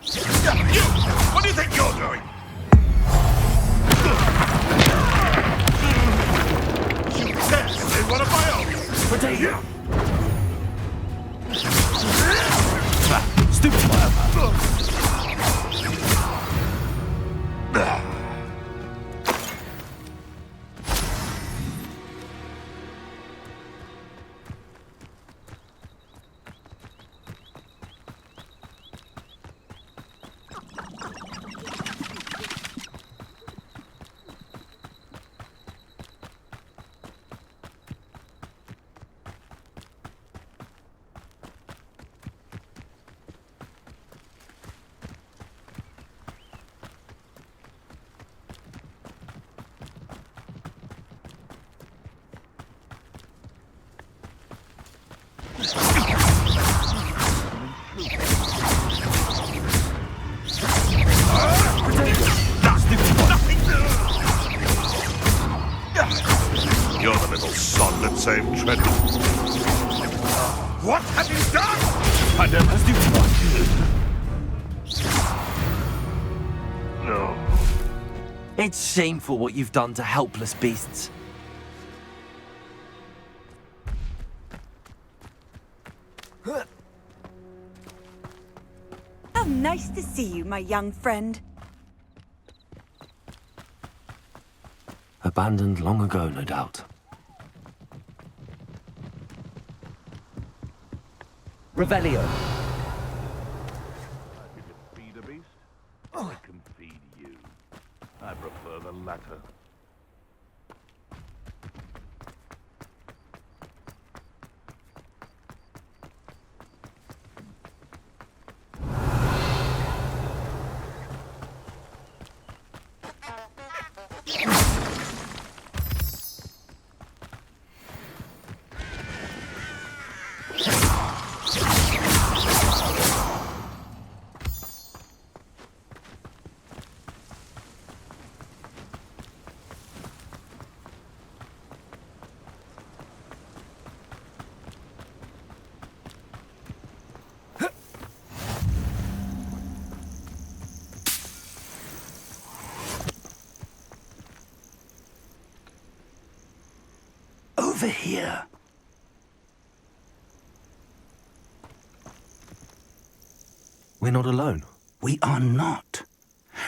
You! What do you think you're doing? You dare slay one of my own! Protect you! Stupid fire! You're the little sod that saved Trenton. What have you done? I never do what. No. It's shameful what you've done to helpless beasts. How nice to see you, my young friend. Abandoned long ago, no doubt. Revelio. You can feed a beast, or it can feed you. I prefer the latter. Over here. We're not alone. We are not.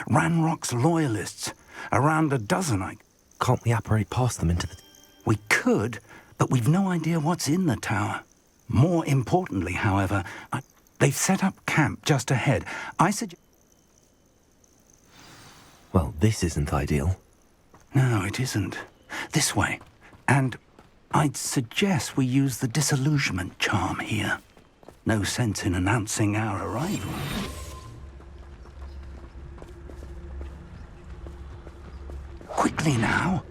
Ranrock's loyalists. Around a dozen, Can't we apparate past them into the... We could, but we've no idea what's in the tower. More importantly, however, They've set up camp just ahead. I suggest... Well, this isn't ideal. No, it isn't. This way. And I'd suggest we use the disillusionment charm here. No sense in announcing our arrival. Quickly now.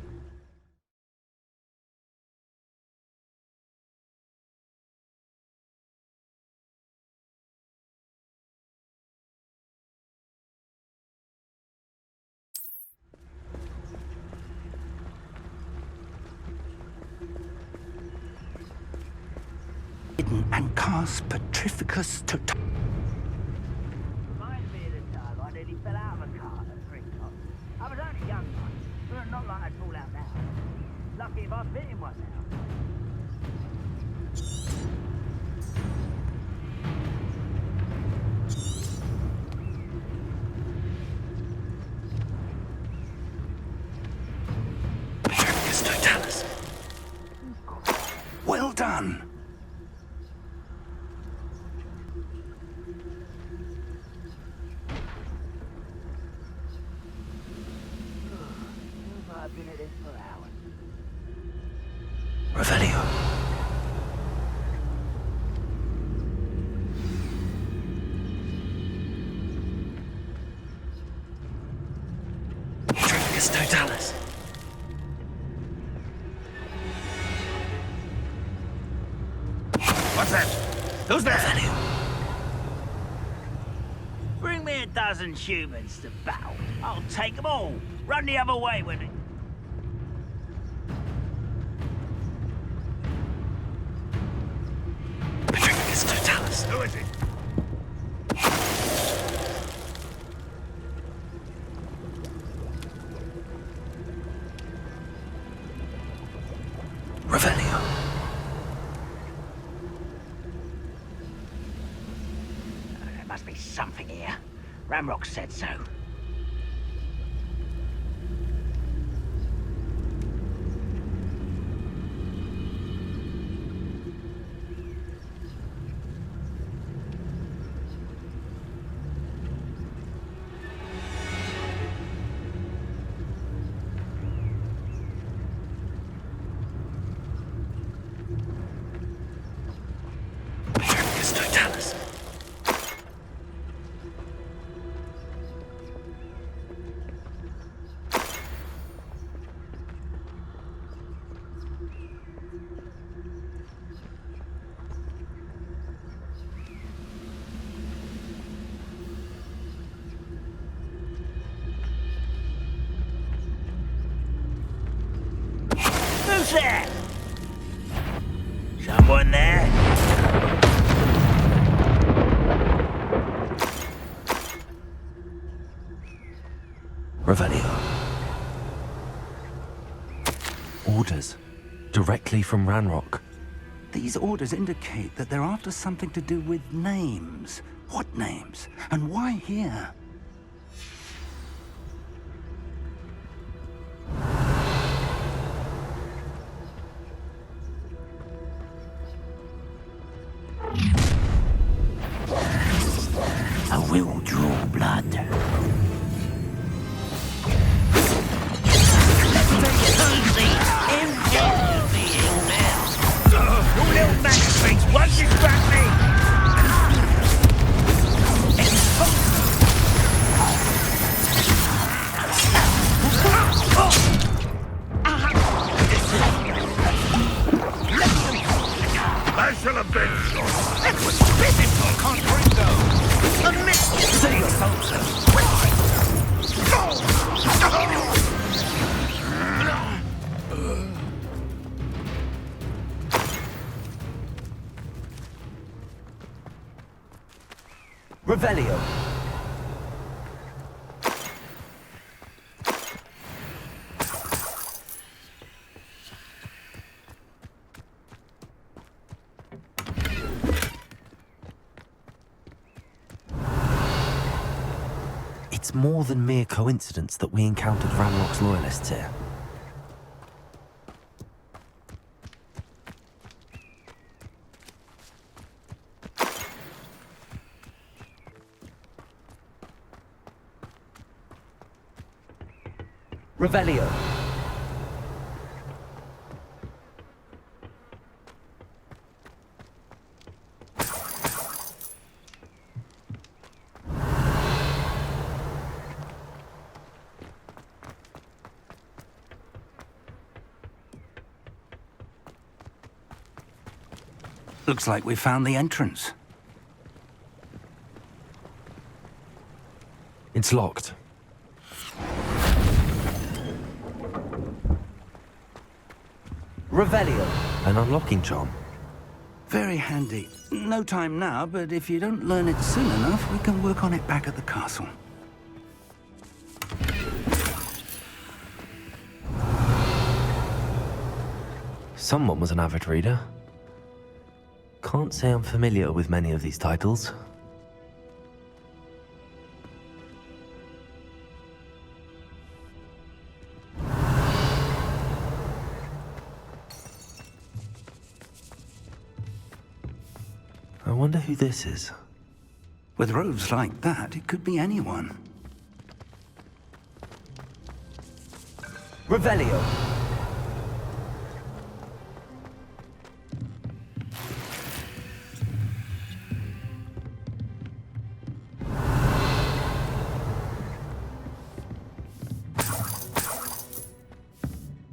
And cast Petrificus to... Reminds me of the time I nearly fell out of a car at 3 o'clock. I was only young once, but not like I'd fall out now. Lucky if I fit in one now. Petrificus totalis. Well done. I've been at this for hours. Revelio. Petrificus totalis. What's that? Who's there? Revelio. Bring me a dozen humans to battle. I'll take them all. Run the other way when it... Petrificus totalis. Who is it? Revelio. There must be something here. Ramrock said so. Petrificus totalis. Who's there? Someone there? Revelio. Orders. Directly from Ranrock. These orders indicate that they're after something to do with names. What names? And why here? I will draw blood. Your little magistrates won't distract me! I shall have been shot. That was pitiful! Can't bring those! A mystery! Say your Revelio. It's more than mere coincidence that we encountered Ranrock's loyalists here. Revelio. Looks like we found the entrance. It's locked. Revelio. An unlocking charm. Very handy. No time now, but if you don't learn it soon enough, we can work on it back at the castle. Someone was an avid reader. Can't say I'm familiar with many of these titles. I wonder who this is. With robes like that, it could be anyone. Revelio.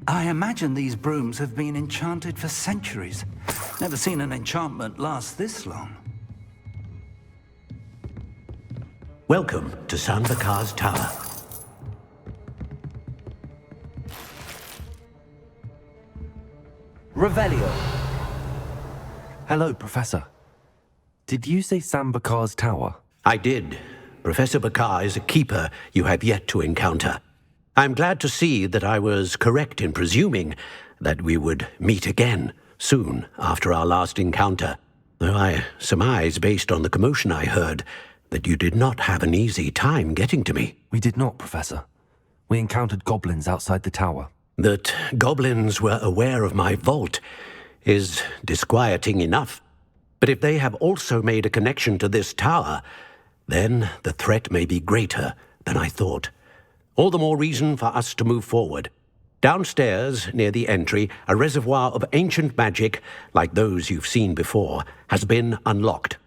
I imagine these brooms have been enchanted for centuries. Never seen an enchantment last this long. Welcome to San Bakar's Tower. Revelio. Hello, Professor. Did you say Sam Bakar's tower? I did. Professor Bakar is a keeper you have yet to encounter. I'm glad to see that I was correct in presuming that we would meet again soon after our last encounter, though I surmise, based on the commotion I heard, that you did not have an easy time getting to me. We did not, Professor. We encountered goblins outside the tower. That goblins were aware of my vault is disquieting enough. But if they have also made a connection to this tower, then the threat may be greater than I thought. All the more reason for us to move forward. Downstairs, near the entry, a reservoir of ancient magic, like those you've seen before, has been unlocked.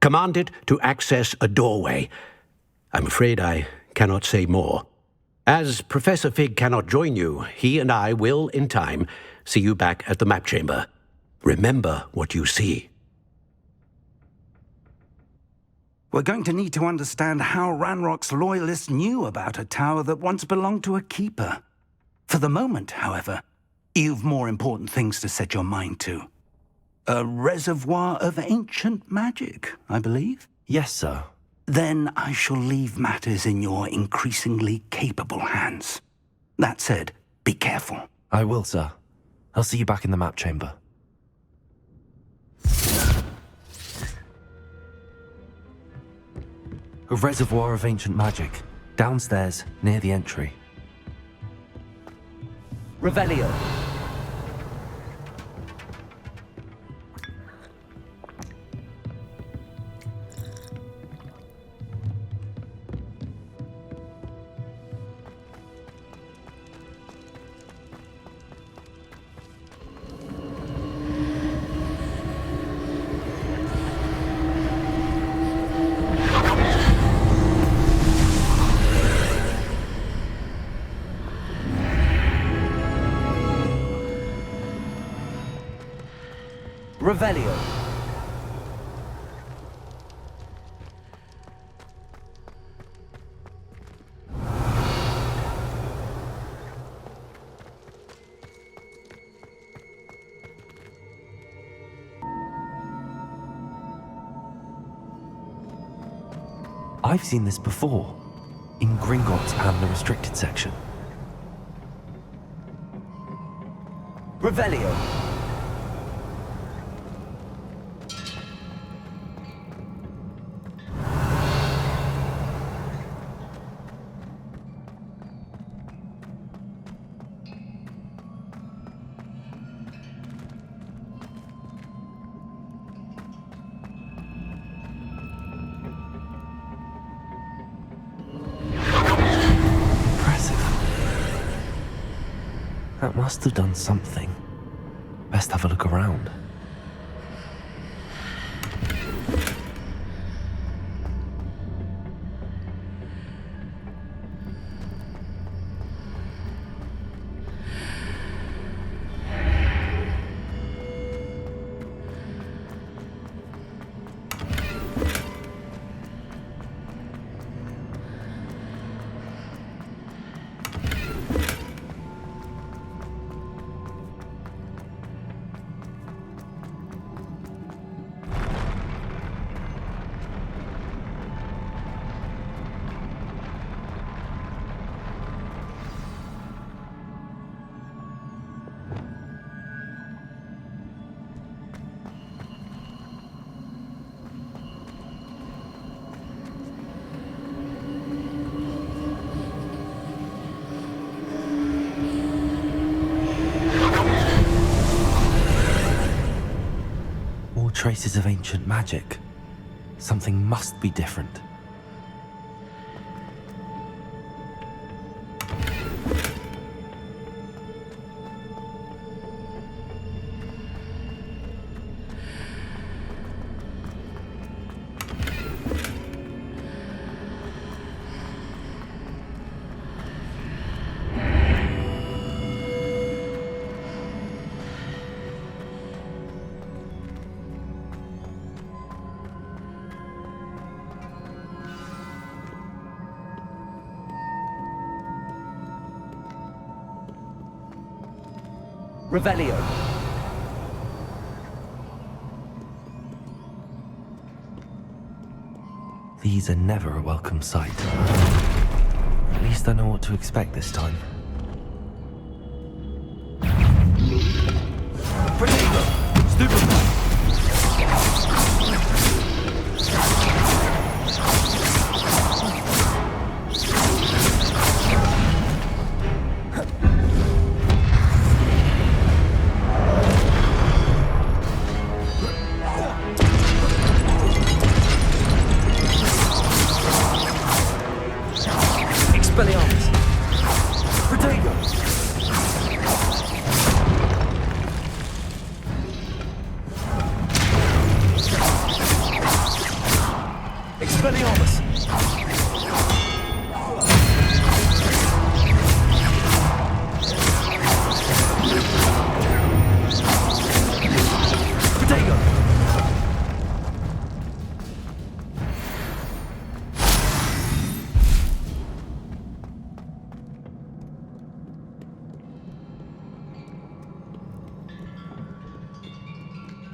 Command it to access a doorway. I'm afraid I cannot say more. As Professor Fig cannot join you, he and I will, in time, see you back at the map chamber. Remember what you see. We're going to need to understand how Ranrock's loyalists knew about a tower that once belonged to a keeper. For the moment, however, you've more important things to set your mind to. A reservoir of ancient magic, I believe? Yes, sir. Then I shall leave matters in your increasingly capable hands. That said, be careful. I will, sir. I'll see you back in the map chamber. A reservoir of ancient magic, downstairs, near the entry. Revelio. Revelio. I've seen this before, in Gringotts and the restricted section. Revelio. That must have done something. Best have a look around. Traces of ancient magic. Something must be different. Revelio. These are never a welcome sight. At least I know what to expect this time.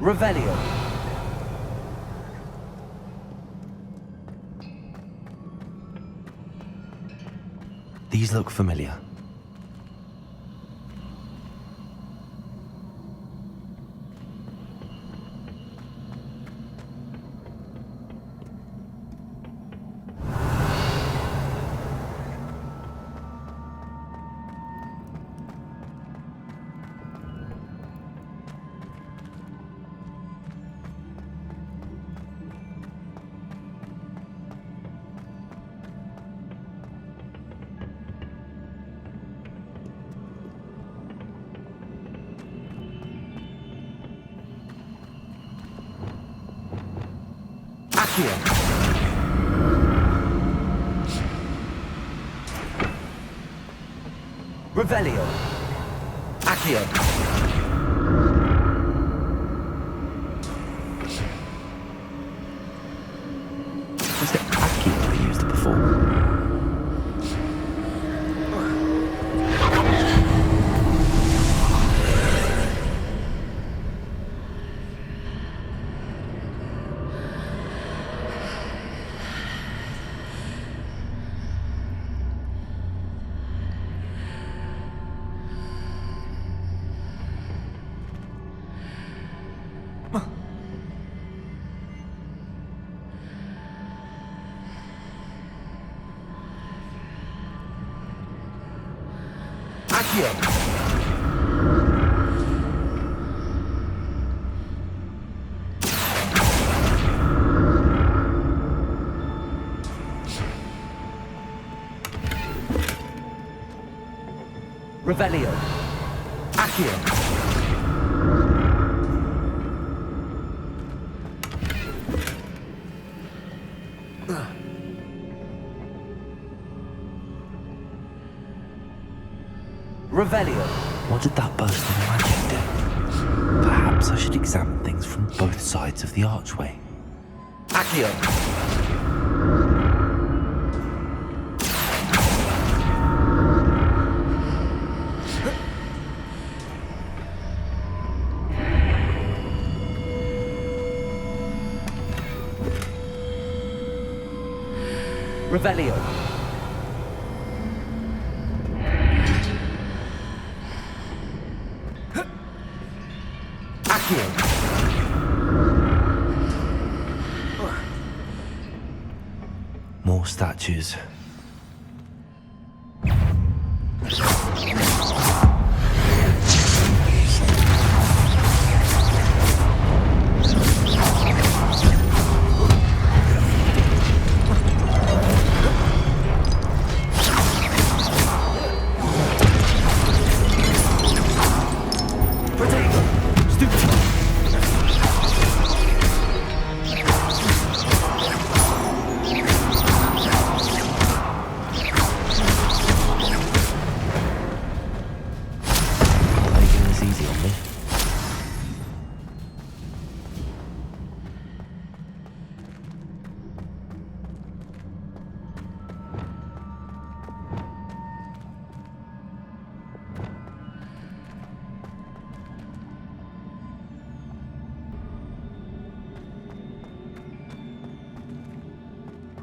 Revelio. These look familiar. Revelio. Accio. Was it Accio I used it before? Revelio. Accio. Revelio. What did that burst of magic do? Perhaps I should examine things from both sides of the archway. Accio. Revelio. Accio. More statues.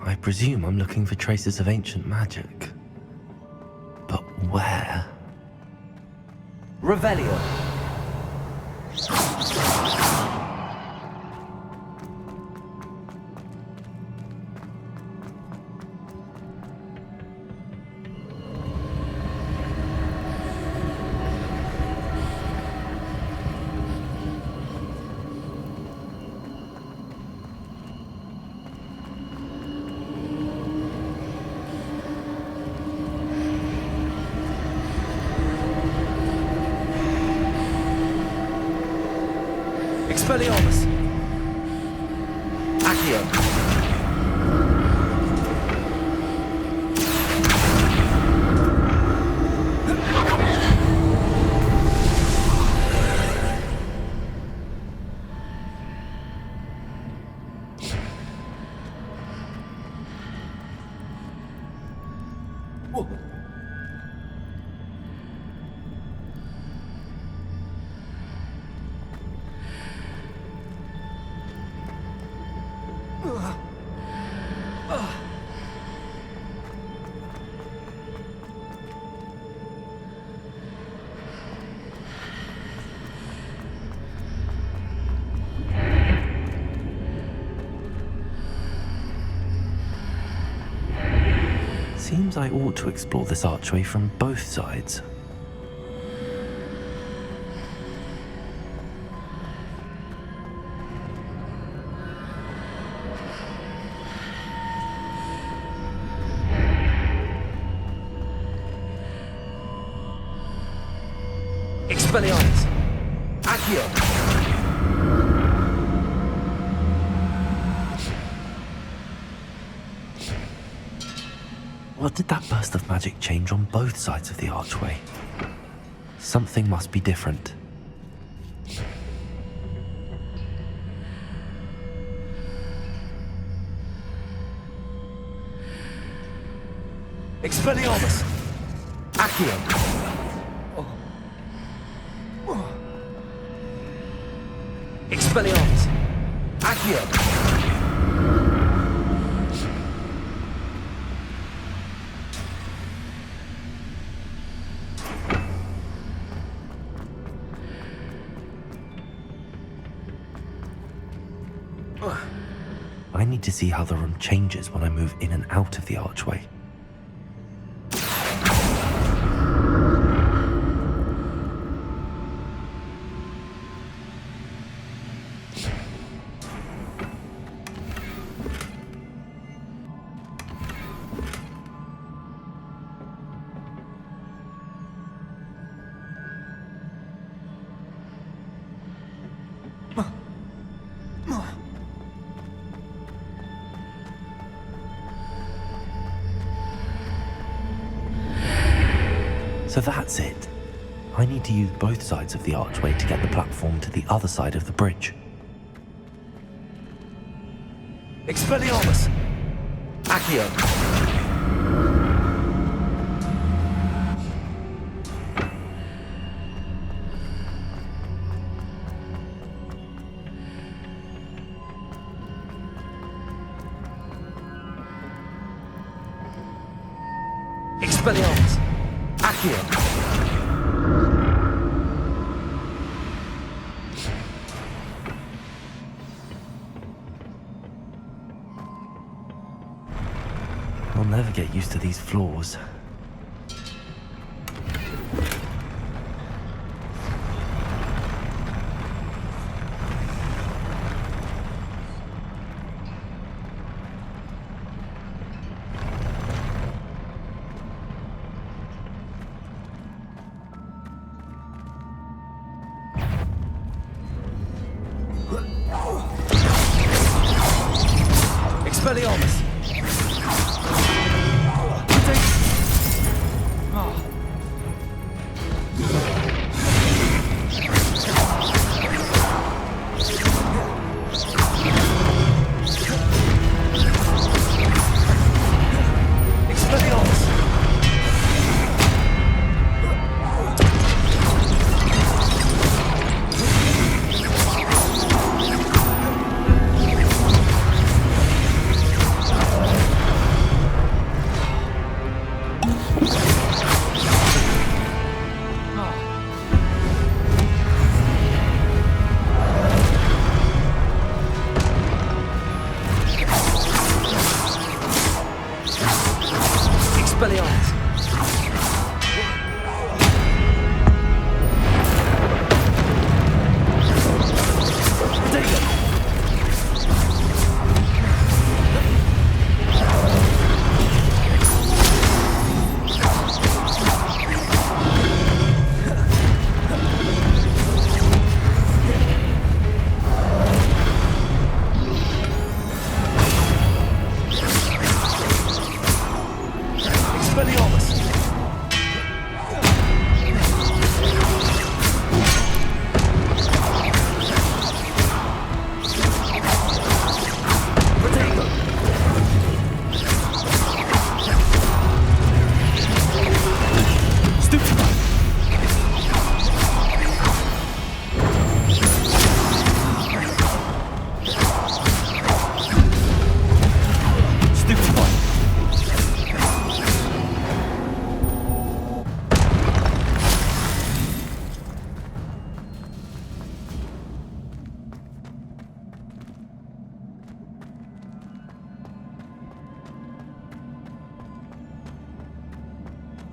I presume I'm looking for traces of ancient magic. But where? Revelio. Expelliarmus. Accio. Seems I ought to explore this archway from both sides. Expelliarmus. Accio. What did that burst of magic change on both sides of the archway? Something must be different. Expelliarmus. Accio. Expelliarmus. Accio. I need to see how the room changes when I move in and out of the archway. So that's it. I need to use both sides of the archway to get the platform to the other side of the bridge. Expelliarmus! Accio! Expelliarmus! Accio! I'll never get used to these floors. Expelliarmus!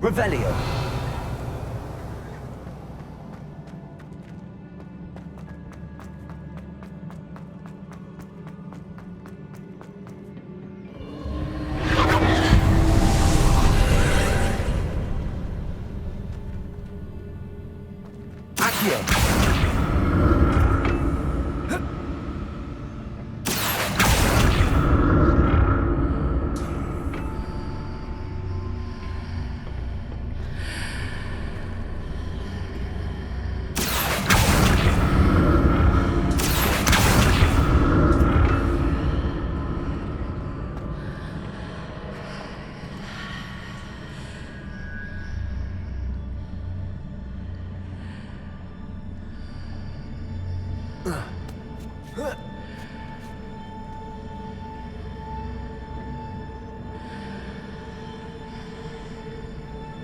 Revelio. Accio.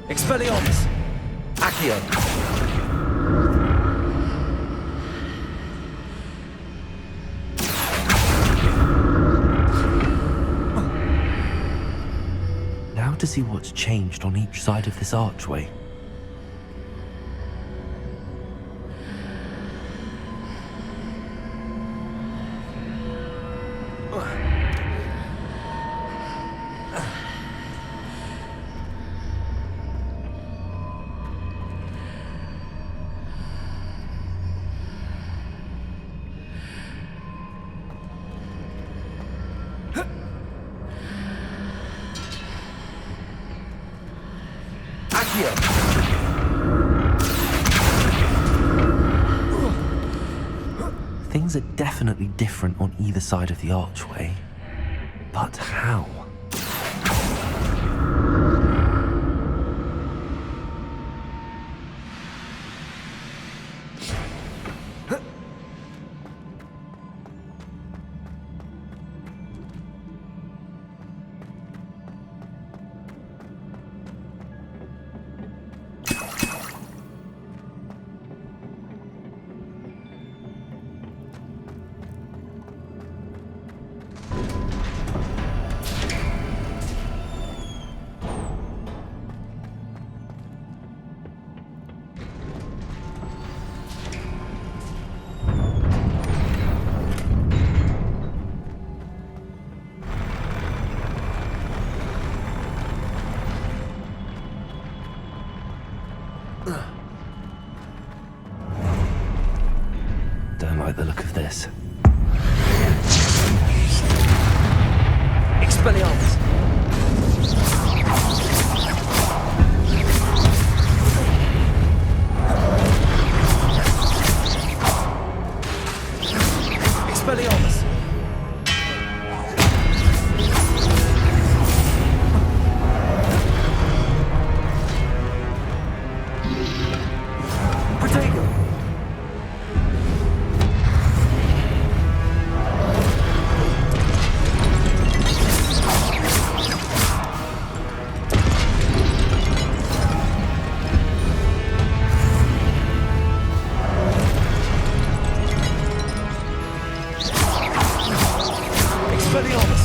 Expelliarmus! Accio! Now to see what's changed on each side of this archway. Accio! Things are definitely different on either side of the archway. But how? Don't like the look of this. Expelliarmus! Expelliarmus! Protego! Expelliarmus!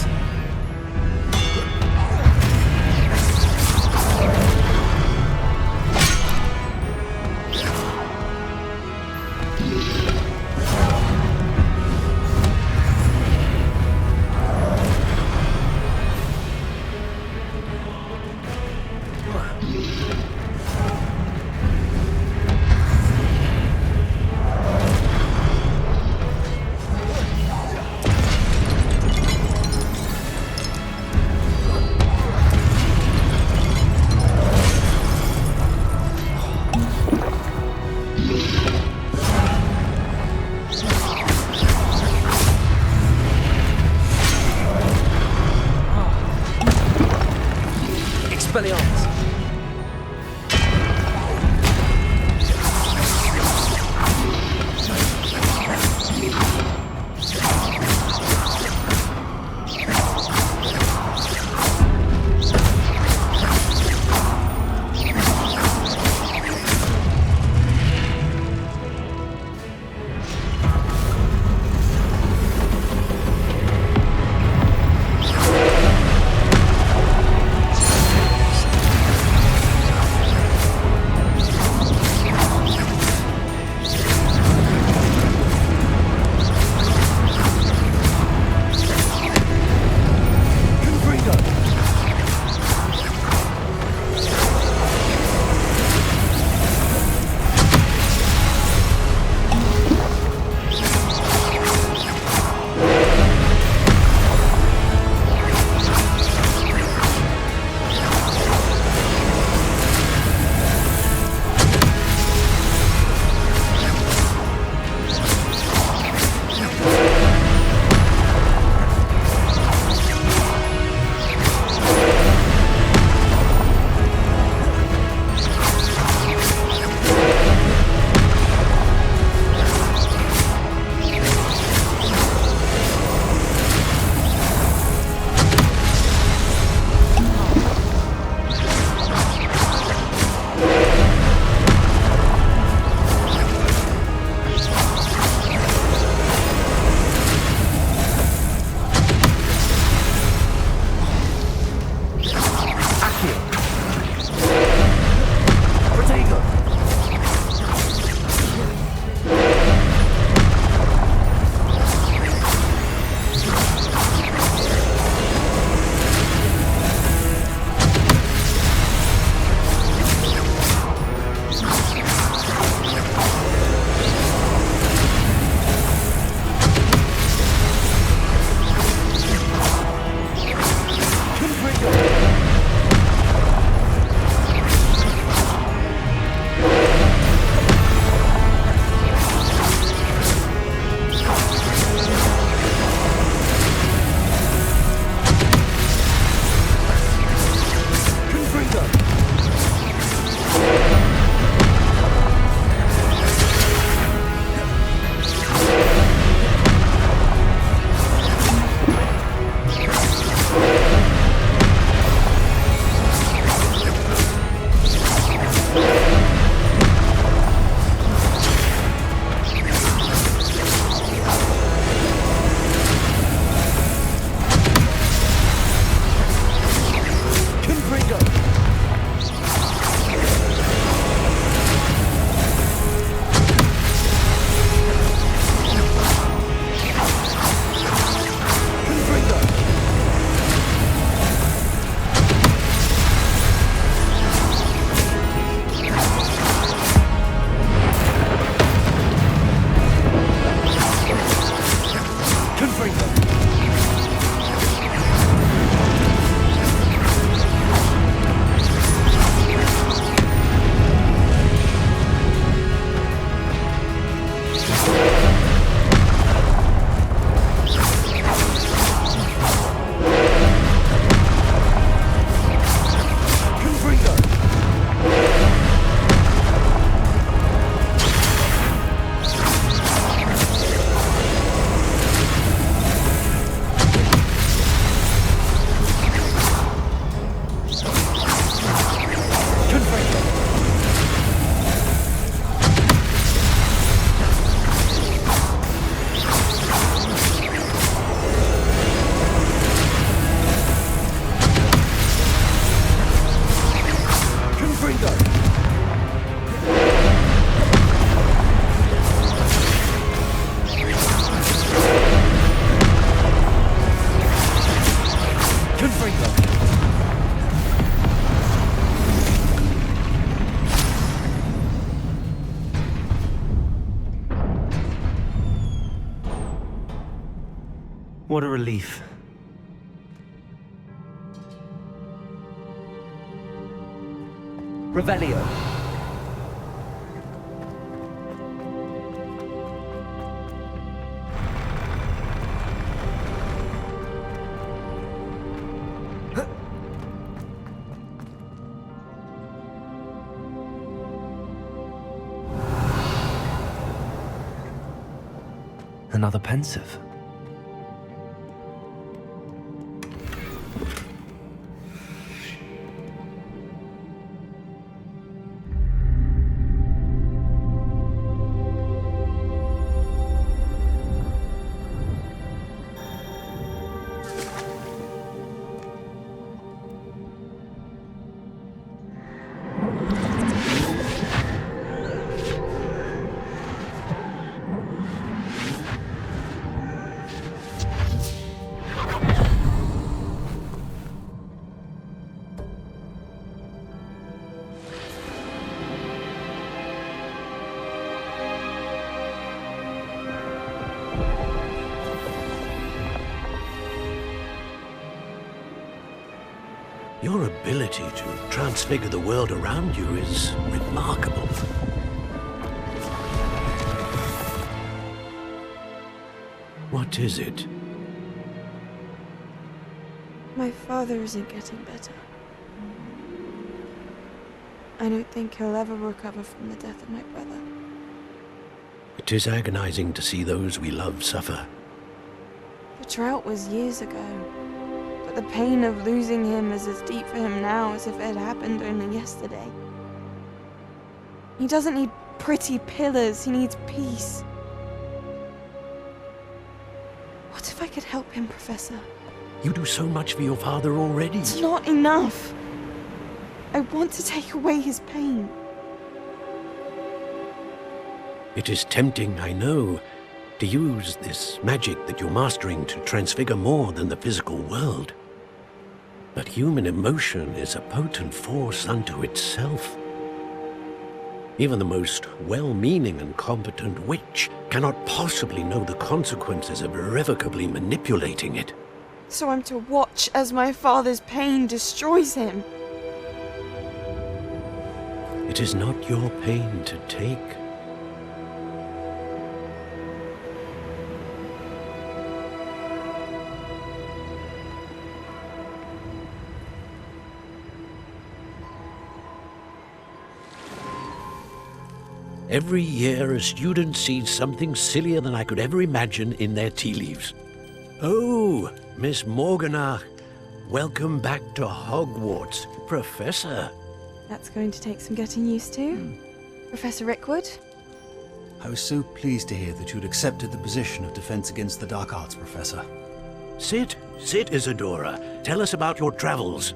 What a relief. Revelio. Another pensive. Your ability to transfigure the world around you is remarkable. What is it? My father isn't getting better. I don't think he'll ever recover from the death of my brother. It is agonizing to see those we love suffer. The drought was years ago, but the pain of losing him is as deep for him now as if it had happened only yesterday. He doesn't need pretty pillars, he needs peace. What if I could help him, Professor? You do so much for your father already. It's not enough. I want to take away his pain. It is tempting, I know, to use this magic that you're mastering to transfigure more than the physical world. But human emotion is a potent force unto itself. Even the most well-meaning and competent witch cannot possibly know the consequences of irrevocably manipulating it. So I'm to watch as my father's pain destroys him. It is not your pain to take. Every year, a student sees something sillier than I could ever imagine in their tea leaves. Oh, Miss Morganach, welcome back to Hogwarts, Professor. That's going to take some getting used to. Professor Rickwood? I was so pleased to hear that you'd accepted the position of Defense Against the Dark Arts, Professor. Sit, Isadora. Tell us about your travels.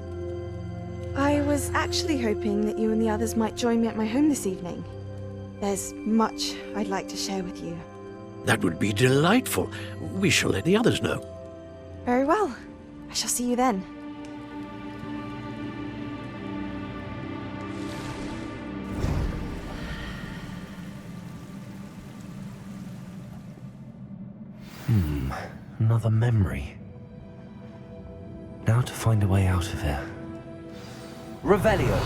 I was actually hoping that you and the others might join me at my home this evening. There's much I'd like to share with you. That would be delightful. We shall let the others know. Very well. I shall see you then. Another memory. Now to find a way out of here. Revelio.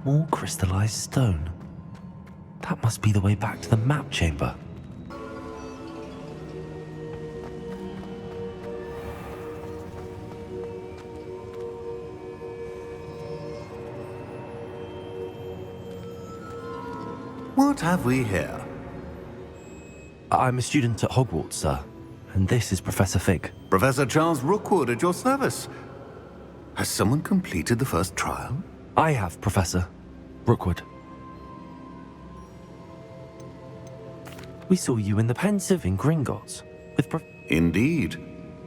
More crystallized stone. That must be the way back to the map chamber. What have we here? I'm a student at Hogwarts, sir. And this is Professor Fig. Professor Charles Rookwood at your service. Has someone completed the first trial? I have, Professor Rookwood. We saw you in the pensive in Gringotts with Indeed.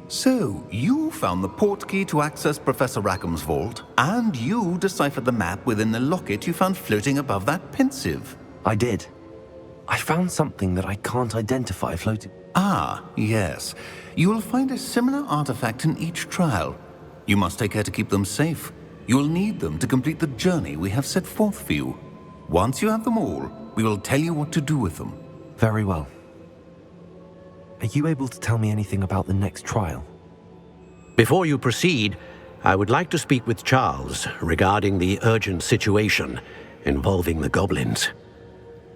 So, you found the portkey to access Professor Rackham's vault, and you deciphered the map within the locket you found floating above that pensive. I did. I found something that I can't identify floating. Ah, yes. You will find a similar artifact in each trial. You must take care to keep them safe. You'll need them to complete the journey we have set forth for you. Once you have them all, we will tell you what to do with them. Very well. Are you able to tell me anything about the next trial? Before you proceed, I would like to speak with Charles regarding the urgent situation involving the goblins.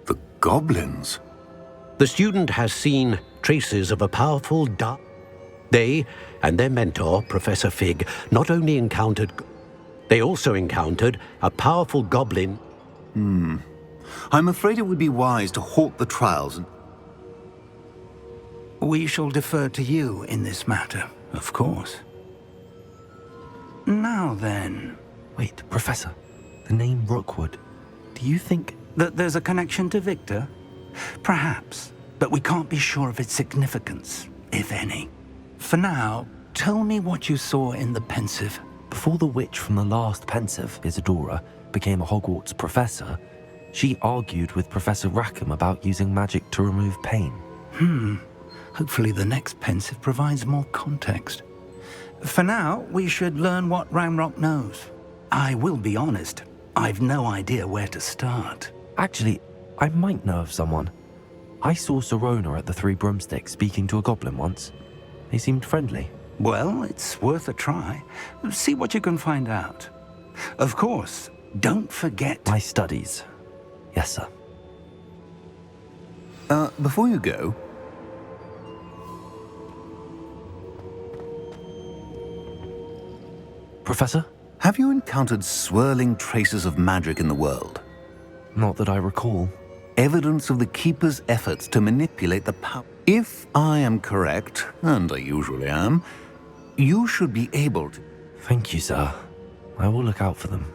The goblins? The student has seen traces of a powerful dark... They and their mentor, Professor Fig, not only encountered... They also encountered a powerful goblin... I'm afraid it would be wise to halt the trials and... We shall defer to you in this matter, of course. Now then... Wait, Professor. The name Rookwood. Do you think... That there's a connection to Victor? Perhaps, but we can't be sure of its significance, if any. For now, tell me what you saw in the pensive. Before the witch from the last pensive, Isadora, became a Hogwarts professor, she argued with Professor Rackham about using magic to remove pain. Hopefully the next pensive provides more context. For now, we should learn what Ramrock knows. I will be honest, I've no idea where to start. Actually, I might know of someone. I saw Serona at the Three Broomsticks speaking to a goblin once. They seemed friendly. Well, it's worth a try. See what you can find out. Of course, don't forget... My studies. Yes, sir. Before you go... Professor? Have you encountered swirling traces of magic in the world? Not that I recall. Evidence of the Keeper's efforts to manipulate the power. If I am correct, and I usually am, you should be able to... Thank you, sir. I will look out for them.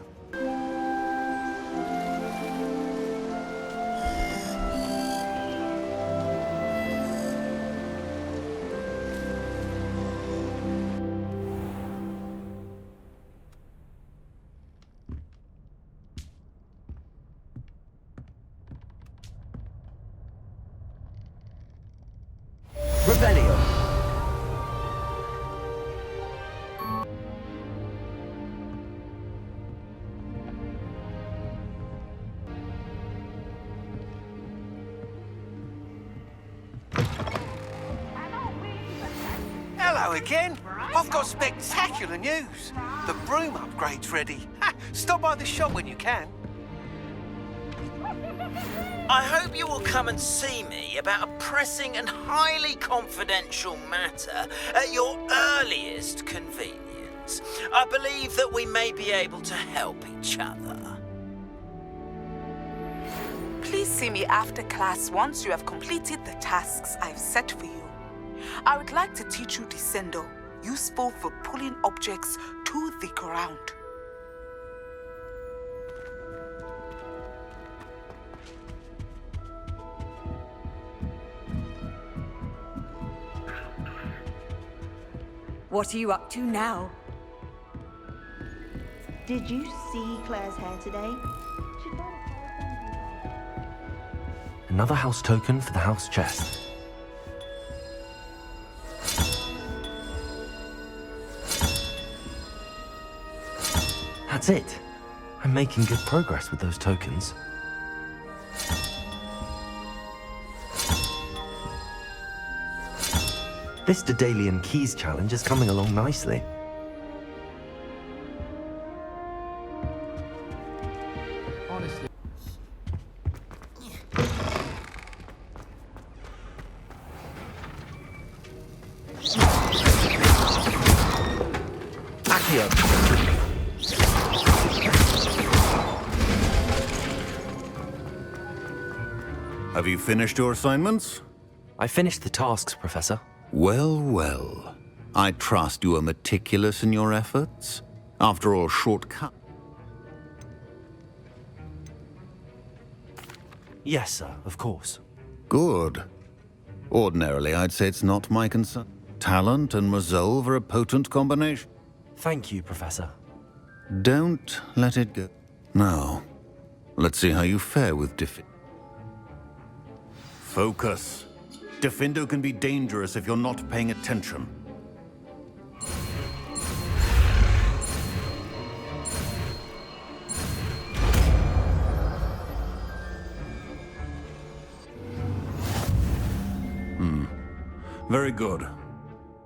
Revelio. Hello again. I've got spectacular news. The broom upgrade's ready. Stop by the shop when you can. I hope you will come and see me about a pressing and highly confidential matter at your earliest convenience. I believe that we may be able to help each other. Please see me after class once you have completed the tasks I've set for you. I would like to teach you Descendo, useful for pulling objects to the ground. What are you up to now? Did you see Claire's hair today? Another house token for the house chest. That's it. I'm making good progress with those tokens. This Daedalian Keys challenge is coming along nicely. Honestly. Accio. Have you finished your assignments? I finished the tasks, Professor. Well, well. I trust you are meticulous in your efforts. After all, shortcut. Yes, sir, of course. Good. Ordinarily, I'd say it's not my concern. Talent and resolve are a potent combination. Thank you, Professor. Don't let it go. Now, let's see how you fare with Focus. Defendo can be dangerous if you're not paying attention. Very good.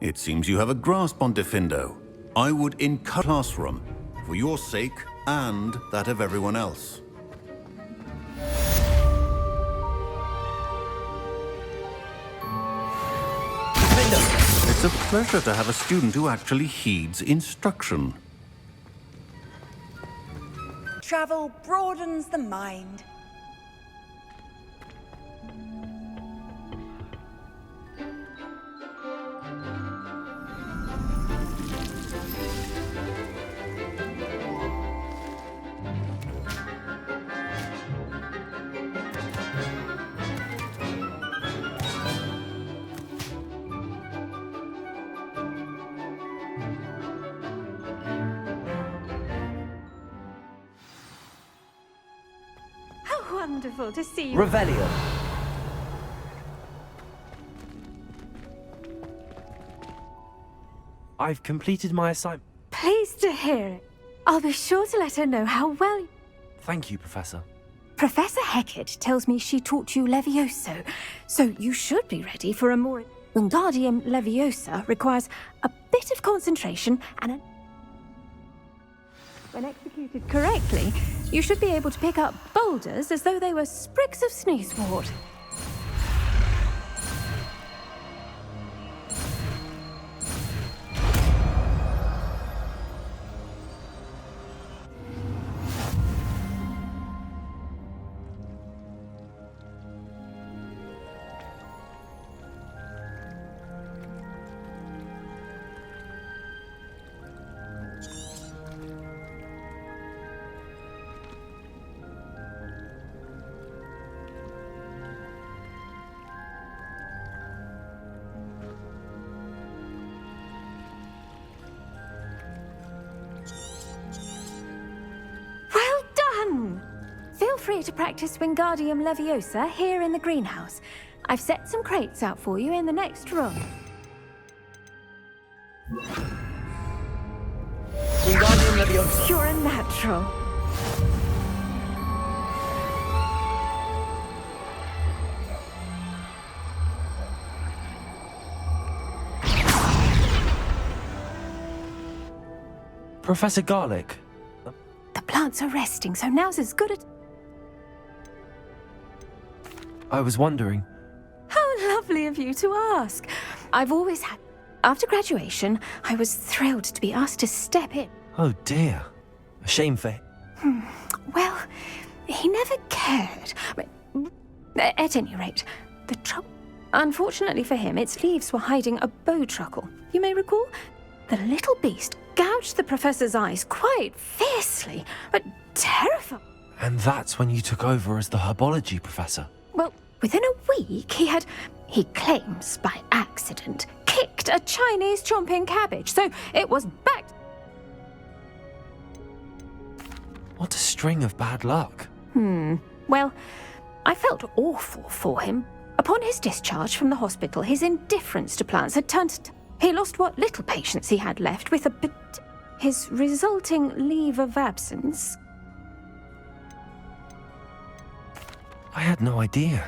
It seems you have a grasp on Defendo. I would encourage the classroom, for your sake and that of everyone else. It's a pleasure to have a student who actually heeds instruction. Travel broadens the mind. Wonderful to see you. Revelio. I've completed my assignment. Pleased to hear it. I'll be sure to let her know how well... Thank you, Professor. Professor Hecat tells me she taught you Levioso, so you should be ready for a more... Wingardium Leviosa requires a bit of concentration and a... When executed correctly, you should be able to pick up boulders as though they were sprigs of sneezewort. Feel free to practice Wingardium Leviosa here in the greenhouse. I've set some crates out for you in the next room. Wingardium Leviosa. You're a natural. Professor Garlic. The plants are resting, so now's as good a... I was wondering. How lovely of you to ask. I've always had... After graduation, I was thrilled to be asked to step in. Oh dear. A shame for... Well, he never cared. At any rate, the trouble... Unfortunately for him, its leaves were hiding a bowtruckle. You may recall? The little beast gouged the professor's eyes quite fiercely, but terrifying. And that's when you took over as the herbology professor. Well, within a week, he claims by accident, kicked a Chinese chomping cabbage, so it was back... What a string of bad luck. Well, I felt awful for him. Upon his discharge from the hospital, his indifference to plants had turned to... He lost what little patience he had left with a bit... His resulting leave of absence... I had no idea.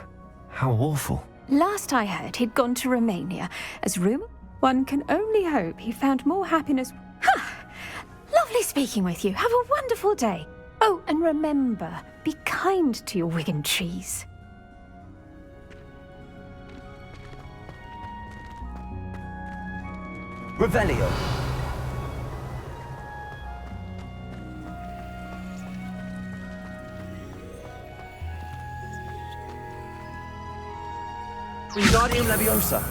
How awful. Last I heard, he'd gone to Romania. As rumour, one can only hope he found more happiness... Lovely speaking with you. Have a wonderful day. Oh, and remember, be kind to your Wigan trees. Revelio. Wingardium Leviosa.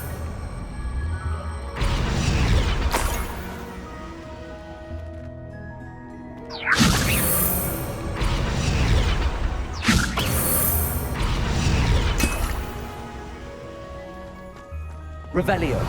Revelio.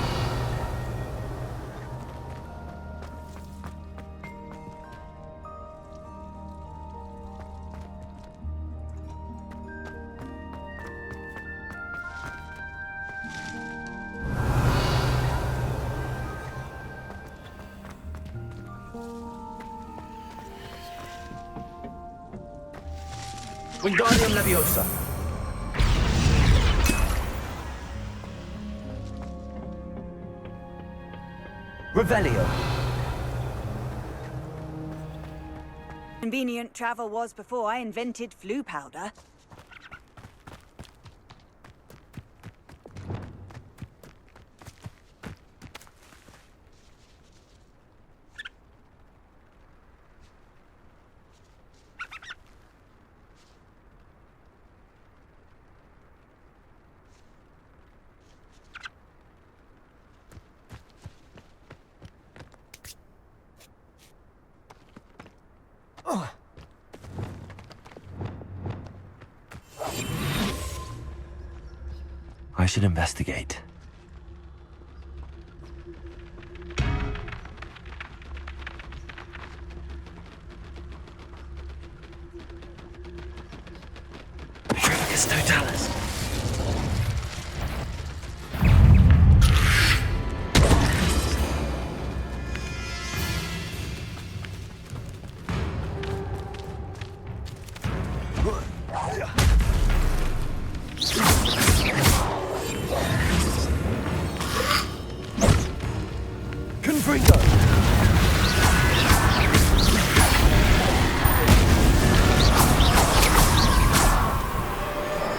Wingardium Leviosa. Revelio. Convenient travel was before I invented flu powder. I should investigate. Petrificus totalis.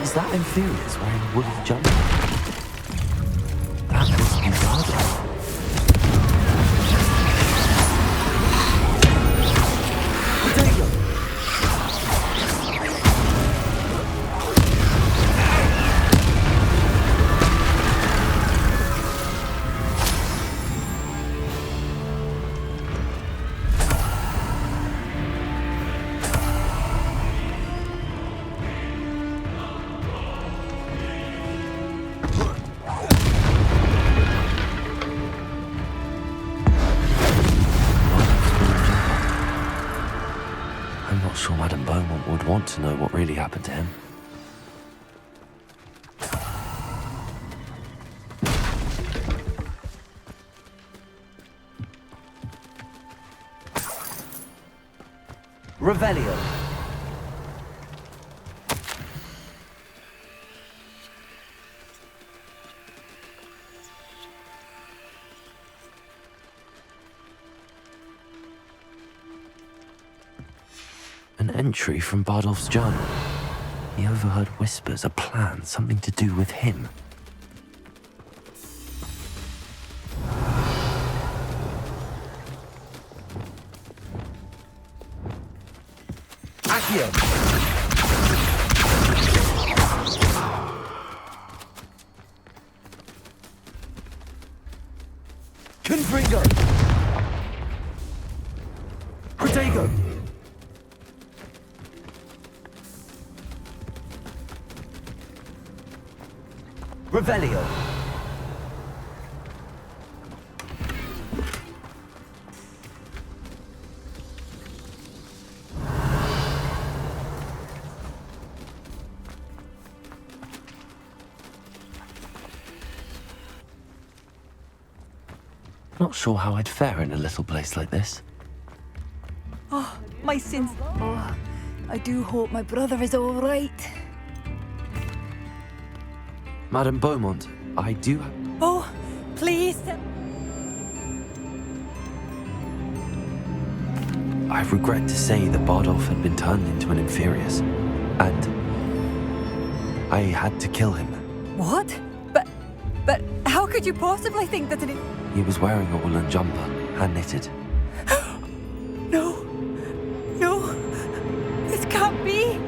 Is that Inferior's wearing a woolly jumper? That must be Bardo. I'm not sure Madame Beaumont would want to know what really happened to him. Revelio. An entry from Bardolph's journal. He overheard whispers, a plan, something to do with him. Accio. Confringo. Protego. Revelio. Not sure how I'd fare in a little place like this. Oh, my sins. Oh, I do hope my brother is all right. Madame Beaumont, I do... Oh, please. I regret to say that Bardolph had been turned into an Inferius, and I had to kill him. What? But how could you possibly think that it... He was wearing a woolen jumper, hand-knitted. No. No. This can't be.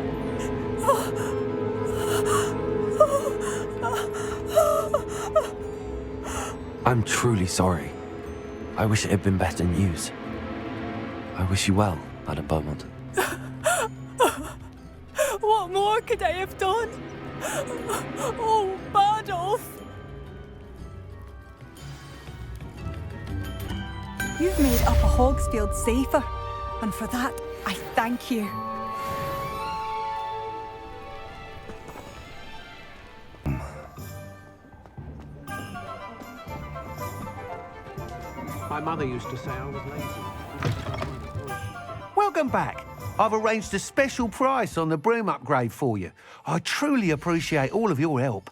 I'm truly sorry. I wish it had been better news. I wish you well, Madame Beaumont. What more could I have done? Oh, Bardolph! You've made Upper Hogsfield safer, and for that, I thank you. My mother used to say I was lazy. Welcome back. I've arranged a special price on the broom upgrade for you. I truly appreciate all of your help.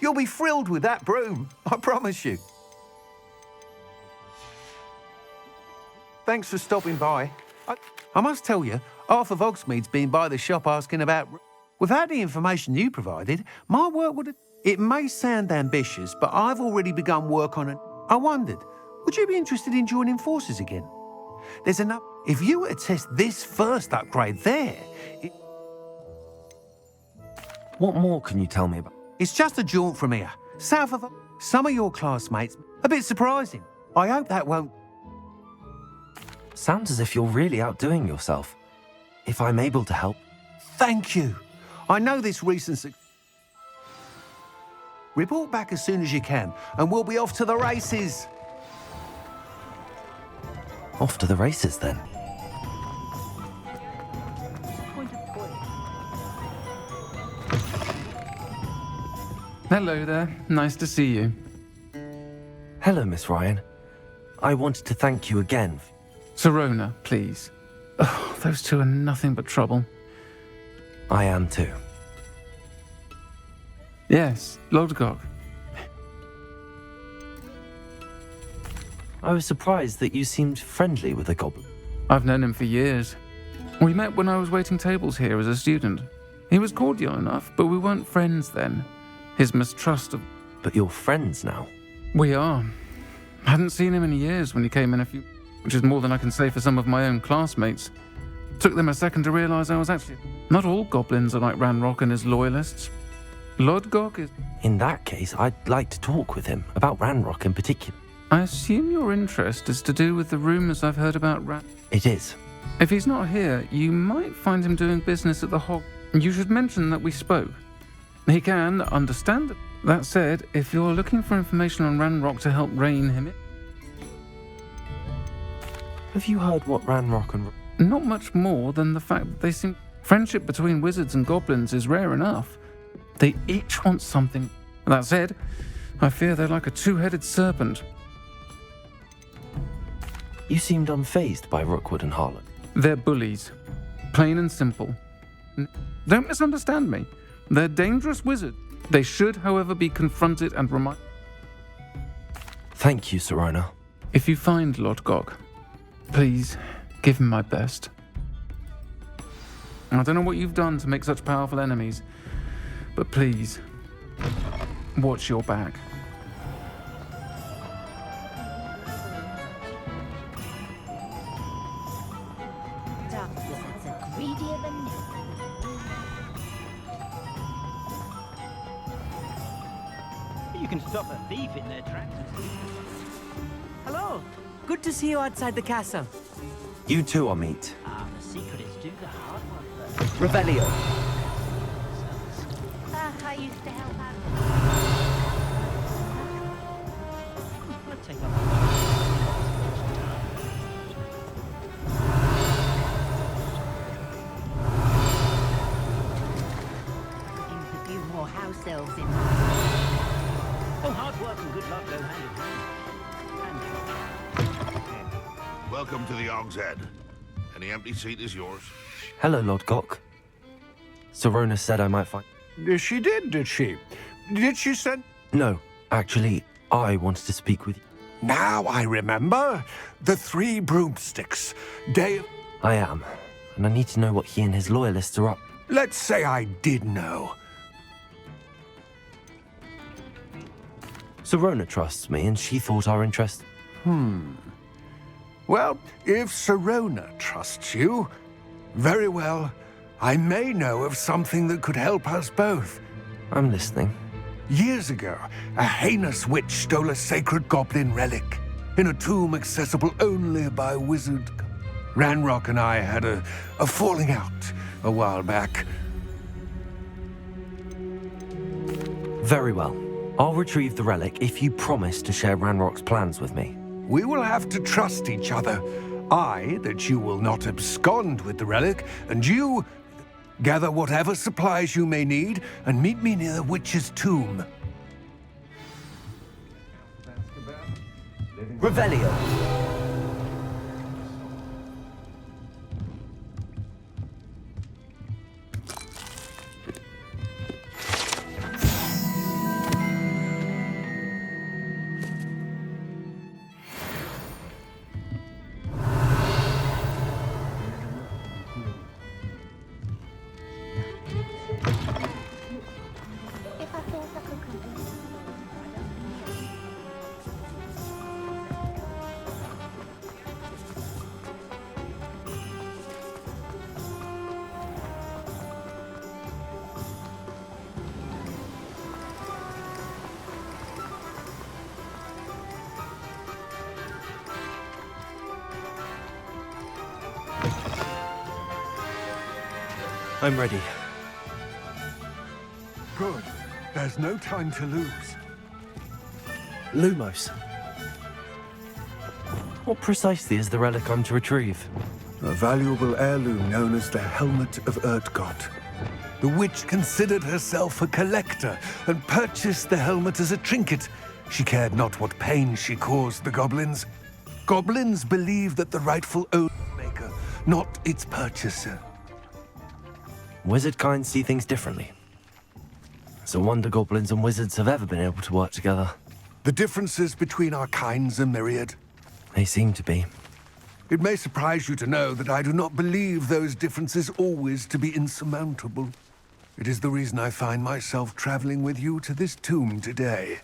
You'll be thrilled with that broom, I promise you. Thanks for stopping by. I must tell you, half of Hogsmeade's been by the shop asking about... Without the information you provided, my work would have... It may sound ambitious, but I've already begun work on it. I wondered, would you be interested in joining forces again? There's enough... If you were to test this first upgrade there... What more can you tell me about? It's just a jaunt from here, south of... Some of your classmates... A bit surprising. I hope that won't... Sounds as if you're really outdoing yourself. If I'm able to help... Thank you. I know this recent... Report back as soon as you can, and we'll be off to the races. Off to the races, then. Hello there. Nice to see you. Hello, Miss Ryan. I wanted to thank you again. Sirona, please. Oh, those two are nothing but trouble. I am too. Yes, Lodgok. I was surprised that you seemed friendly with the goblin. I've known him for years. We met when I was waiting tables here as a student. He was cordial enough, but we weren't friends then. His mistrust of... But you're friends now? We are. I hadn't seen him in years when he came in which is more than I can say for some of my own classmates. Took them a second to realise I was actually... Not all goblins are like Ranrock and his loyalists. Lodgok is... In that case, I'd like to talk with him, about Ranrock in particular. I assume your interest is to do with the rumours I've heard about It is. If he's not here, you might find him doing business at the Hog... You should mention that we spoke. He can understand it. That said, if you're looking for information on Ranrock to help rein him in... Have you heard what Ranrock and... Not much more than the fact that they seem... Friendship between wizards and goblins is rare enough. They each want something. That said, I fear they're like a two-headed serpent. You seemed unfazed by Rookwood and Harlan. They're bullies. Plain and simple. Don't misunderstand me. They're dangerous wizards. They should, however, be confronted and reminded. Thank you, Sirona. If you find Lodgok, please give him my best. I don't know what you've done to make such powerful enemies, but please, watch your back. You can stop a thief in their tracks. Hello. Good to see you outside the castle. You too, Amit. The secret is do the hard work first. Revelio. I used to help out. Let's take off. A few more house elves in. Oh, hard work and good luck go hand in hand. Welcome to the Og's Head. Any empty seat is yours. Hello, Lodgok. Sirona said I might find... She did she? Did she send... No, actually, I wanted to speak with you. Now I remember. The 3 broomsticks. I am, and I need to know what he and his loyalists are up. Let's say I did know. Sirona trusts me, and she thought our interest... Well, if Sirona trusts you, very well. I may know of something that could help us both. I'm listening. Years ago, a heinous witch stole a sacred goblin relic in a tomb accessible only by a wizard. Ranrock and I had a falling out a while back. Very well. I'll retrieve the relic if you promise to share Ranrock's plans with me. We will have to trust each other. I, that you will not abscond with the relic, and you... Gather whatever supplies you may need, and meet me near the witch's tomb. Revelio. I'm ready. Good. There's no time to lose. Lumos. What precisely is the relic I'm to retrieve? A valuable heirloom known as the Helmet of Urtkot. The witch considered herself a collector and purchased the helmet as a trinket. She cared not what pain she caused the goblins. Goblins believe that the rightful owner is the maker, not its purchaser. Wizard kind see things differently. It's a wonder goblins and wizards have ever been able to work together. The differences between our kinds are myriad. They seem to be. It may surprise you to know that I do not believe those differences always to be insurmountable. It is the reason I find myself traveling with you to this tomb today.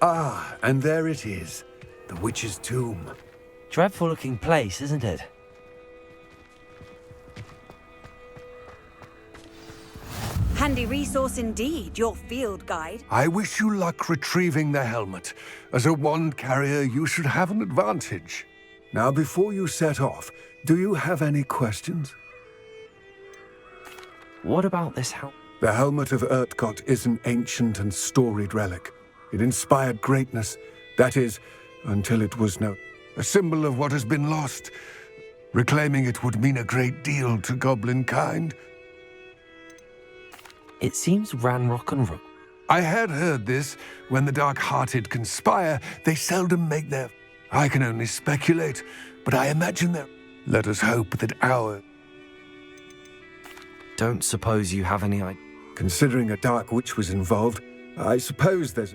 Ah, and there it is. The witch's tomb. Dreadful looking place, isn't it? Handy resource indeed, your field guide. I wish you luck retrieving the helmet. As a wand carrier, you should have an advantage. Now, before you set off, do you have any questions? What about this helmet? The Helmet of Urtkot is an ancient and storied relic. It inspired greatness, that is, until it was known. A symbol of what has been lost. Reclaiming it would mean a great deal to goblin kind. It seems Ranrock and Rook. I had heard this. When the dark-hearted conspire, they seldom make their... I can only speculate, but I imagine that... Let us hope that our... Don't suppose you have any idea? Considering a dark witch was involved, I suppose there's...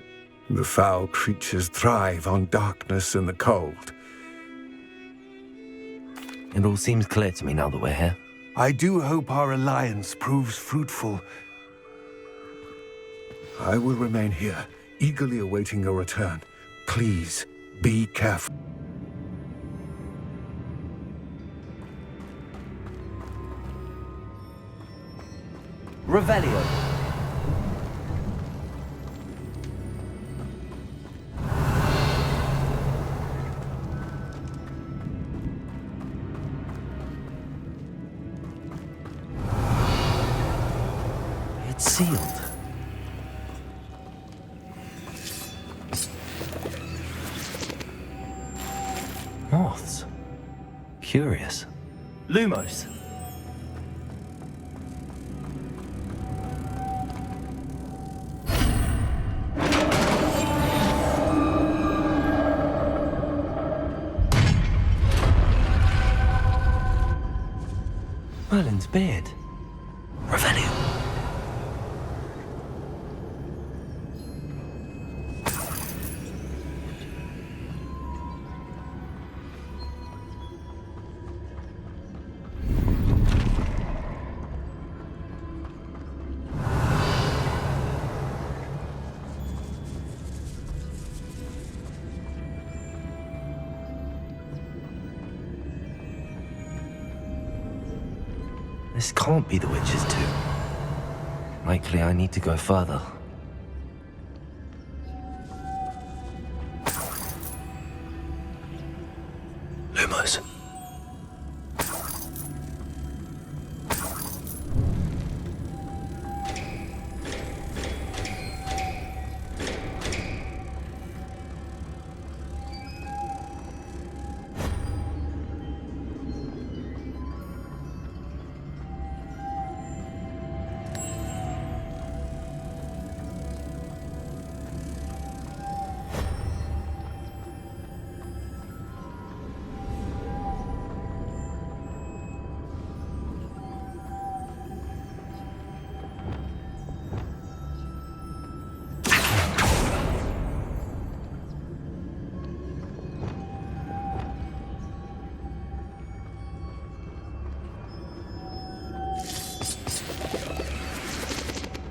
The foul creatures thrive on darkness and the cold. It all seems clear to me now that we're here. I do hope our alliance proves fruitful. I will remain here, eagerly awaiting your return. Please, be careful. Revelio. It's sealed. Moths. Curious. Lumos. Merlin's beard. Revelio. This can't be the witch's tomb. Likely I need to go further. Lumos.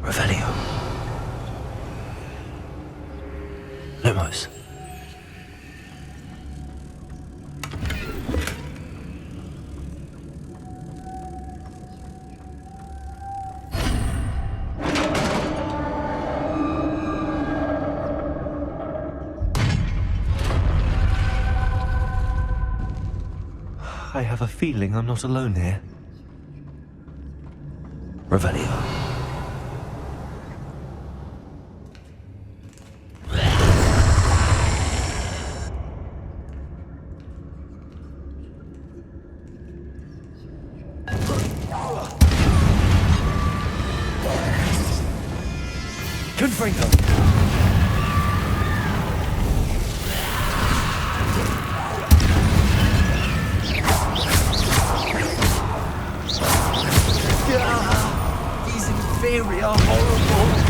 Revelio. Lumos. I have a feeling I'm not alone here. Revelio. Confringo. These inferi are horrible.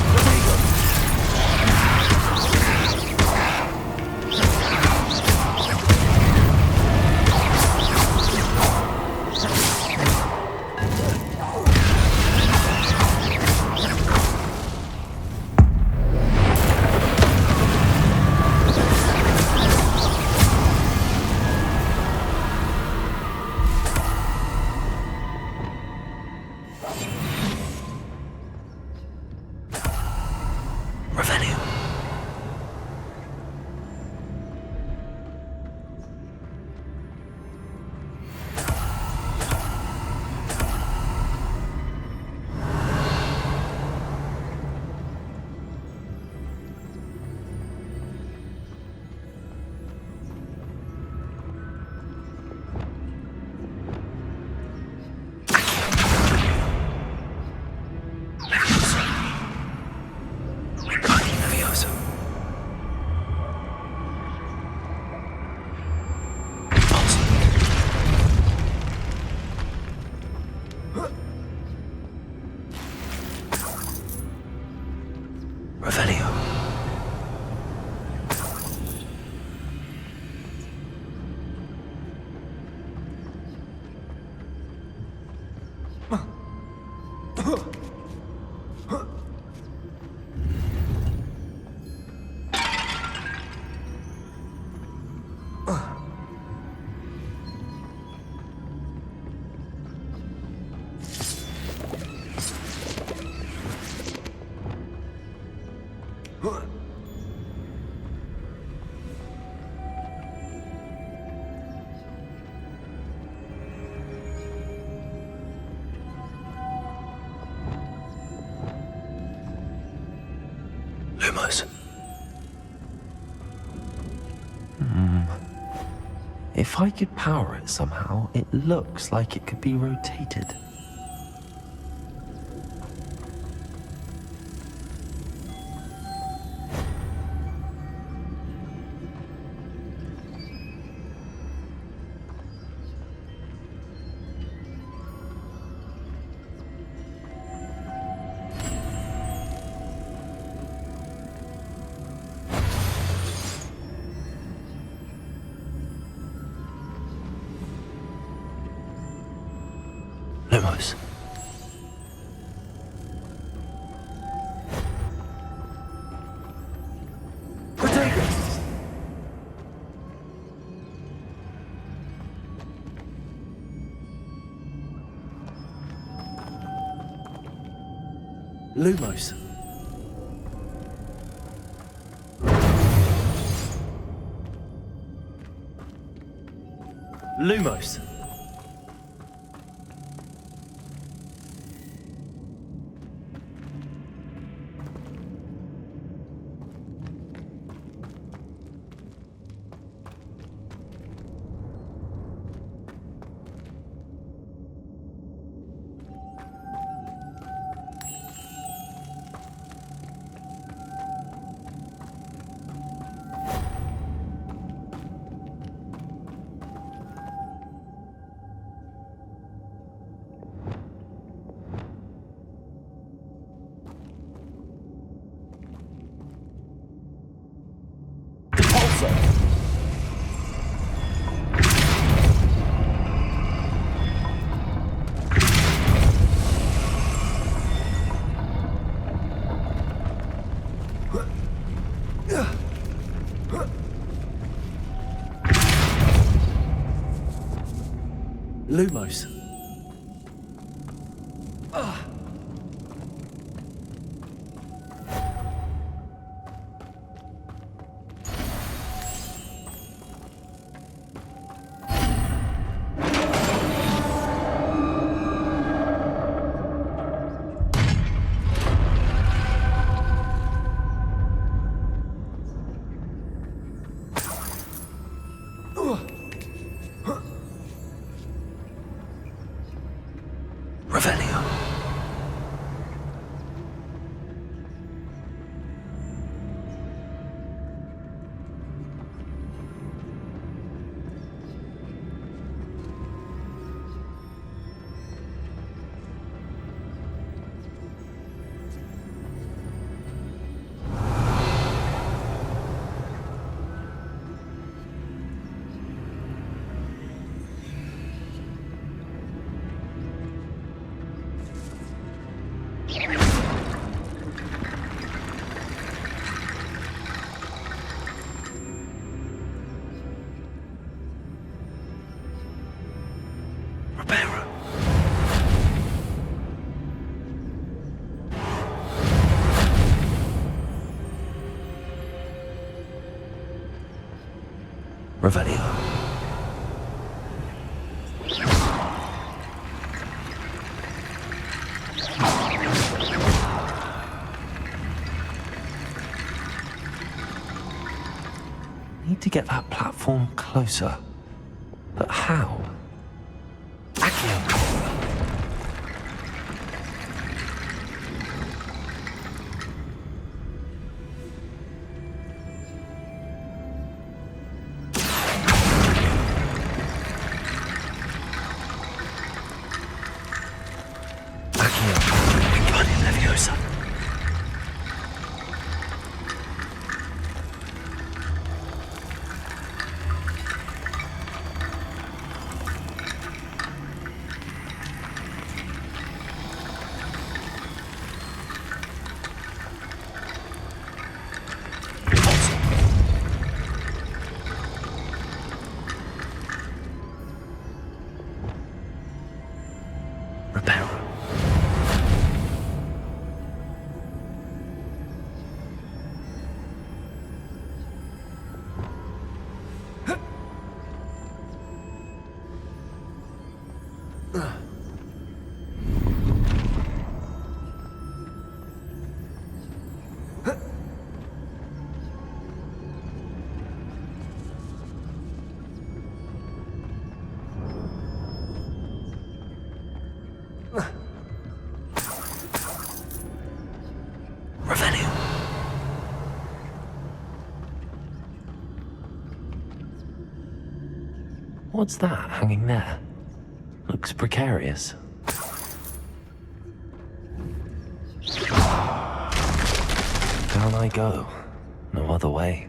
Lumos. If I could power it somehow, it looks like it could be rotated. Lumos. Lumos. Lumos. Lumos. Revelio. Revelio. Need to get that platform closer. But how? Accio. What's that hanging there? Looks precarious. Down I go. No other way.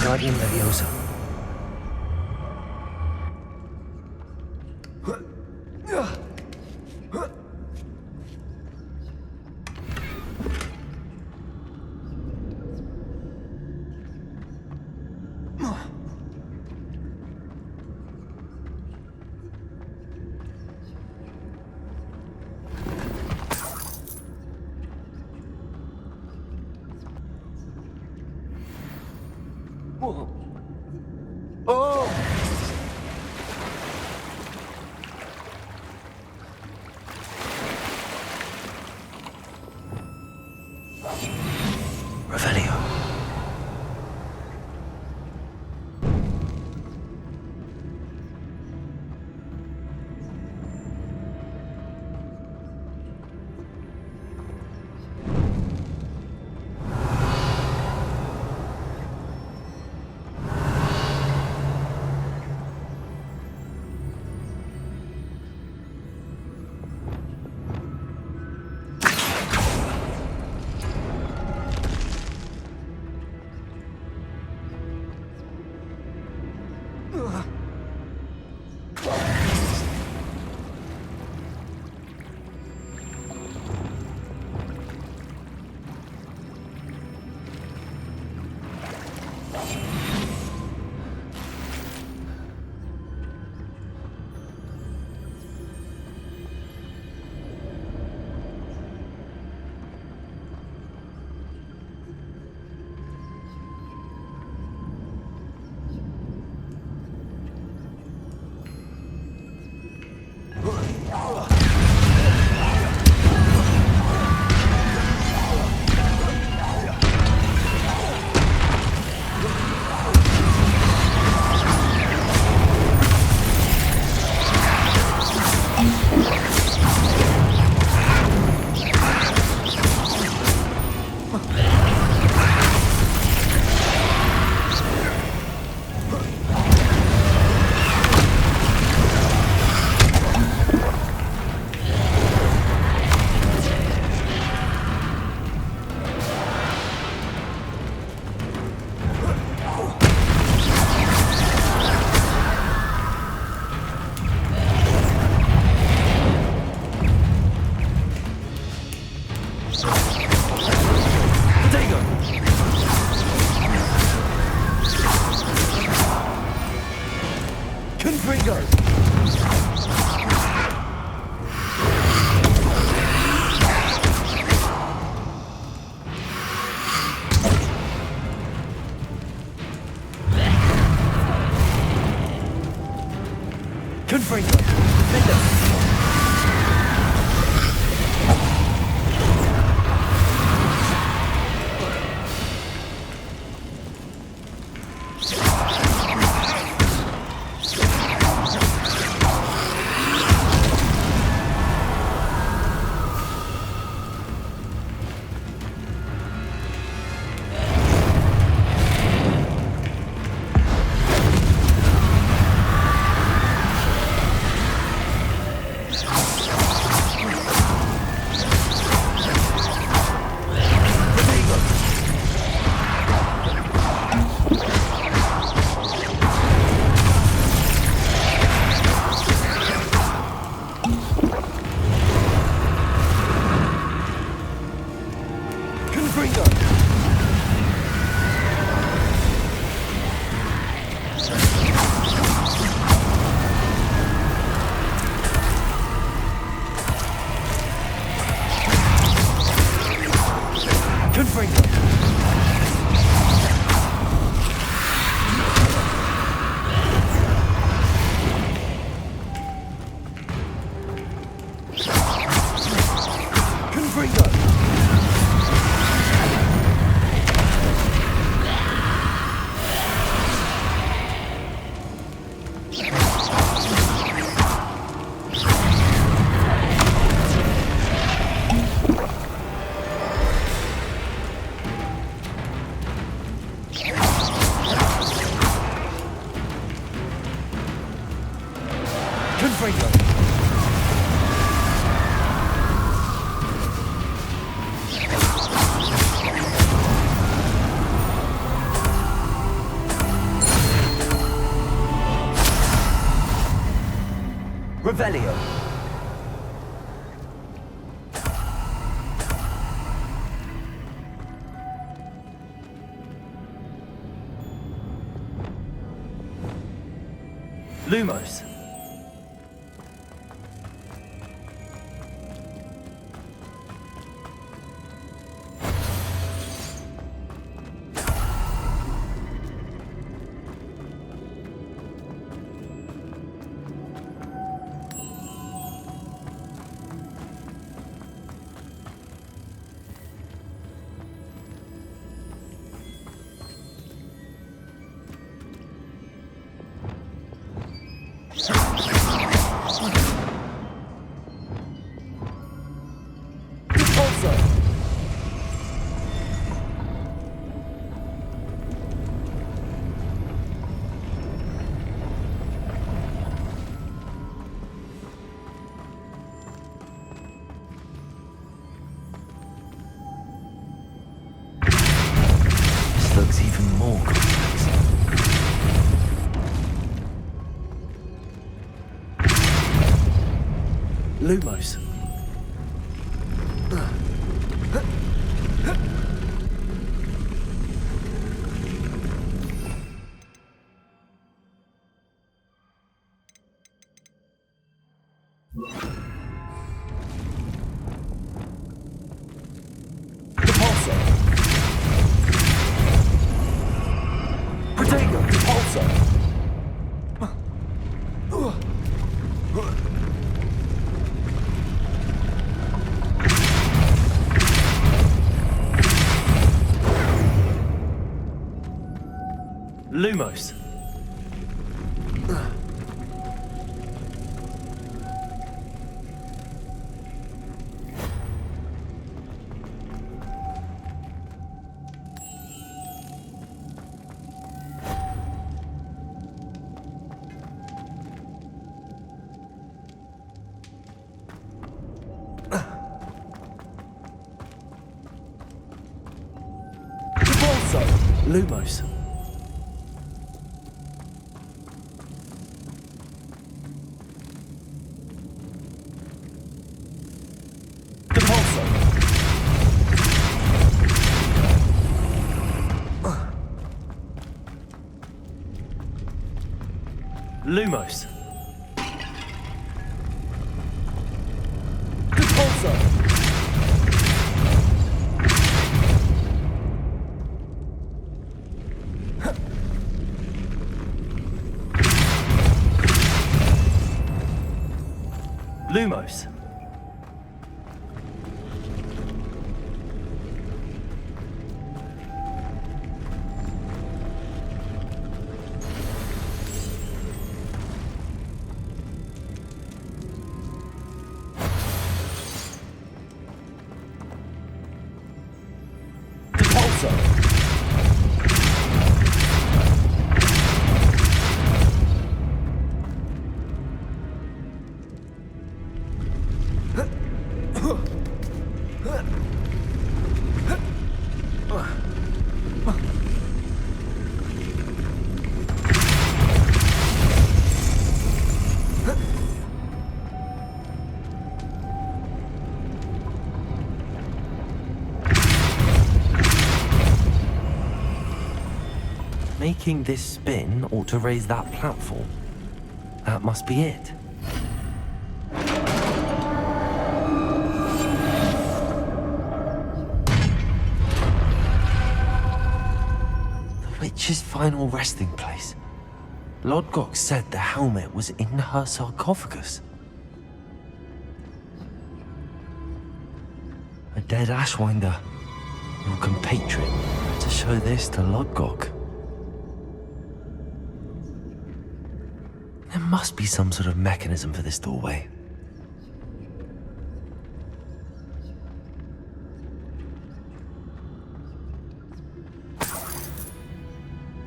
Guardian Leviosa. Confringo! Confringo! Revelio. Lumos. Looks even more complex. Lumos. Lumos. Lumos. Lumos. Depulso. Lumos. Making this spin ought to raise that platform. That must be it. The witch's final resting place. Lodgok said the helmet was in her sarcophagus. A dead Ashwinder, your compatriot, to show this to Lodgok. There must be some sort of mechanism for this doorway.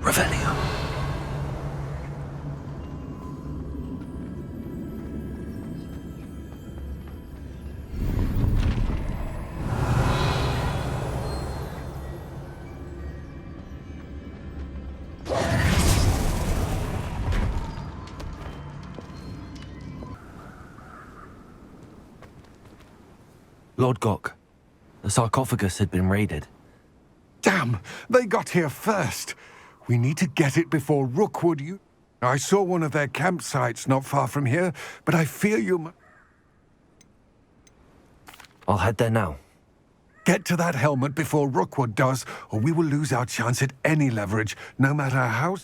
Revelio. Lodgok, the sarcophagus had been raided. Damn! They got here first. We need to get it before Rookwood. I saw one of their campsites not far from here, but I fear you. I'll head there now. Get to that helmet before Rookwood does, or we will lose our chance at any leverage, no matter how.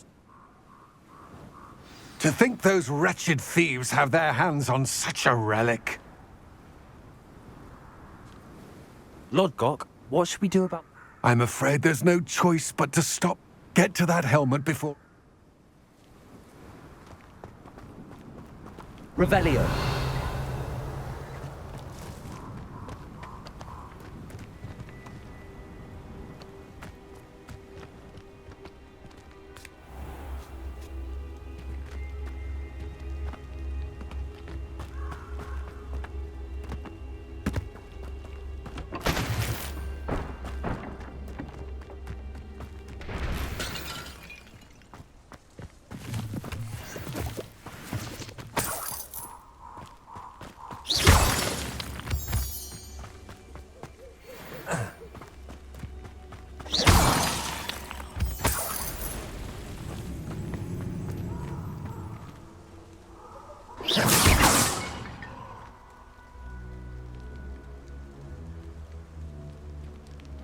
To think those wretched thieves have their hands on such a relic. Lodgok, what should we do about... I'm afraid there's no choice but to stop. Get to that helmet before... Revelio.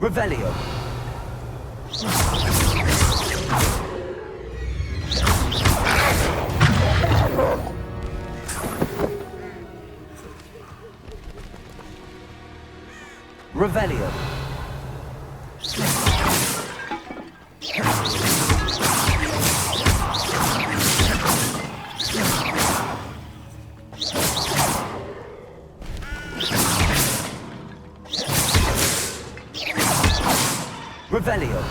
Revelio. Revelio. Revelio.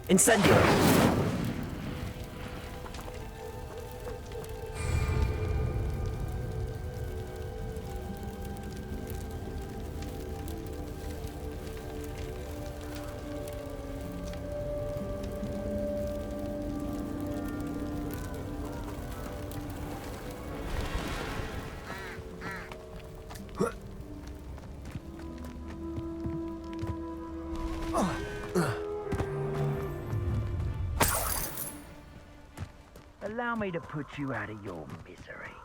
Incendio. Allow me to put you out of your misery.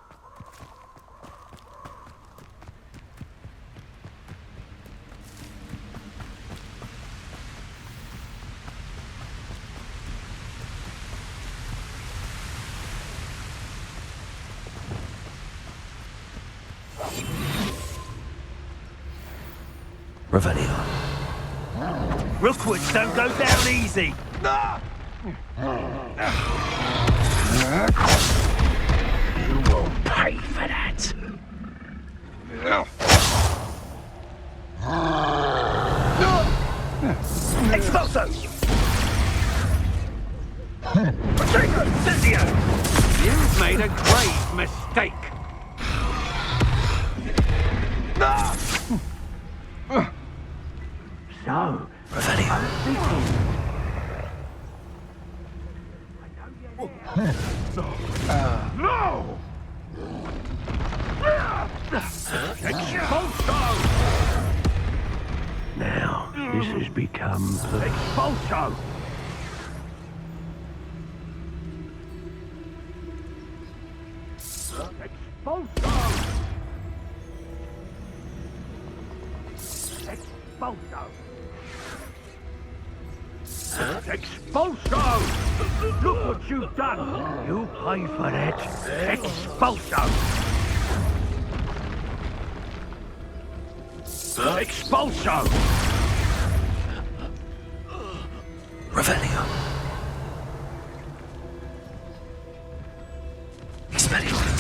Revelio. Rookwoods don't go down easy. You will pay for that. Expulso! Incendio! You've made a grave mistake. No. Revelio. No! Now, this has become... Expulso! Expulso! Look what you've done! You pay for that! Expulso! Expulso! Revelio. Expelliarmus.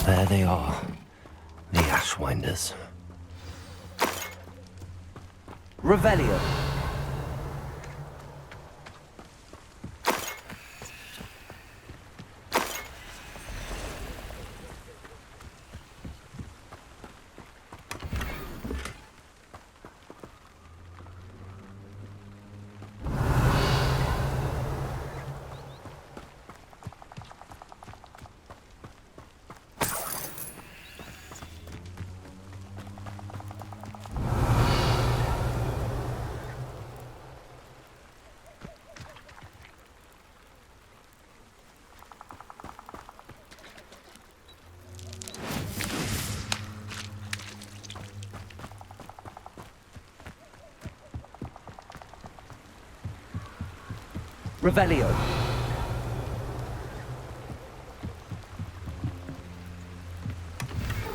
There they are, the Ashwinders. Revelio. Revelio.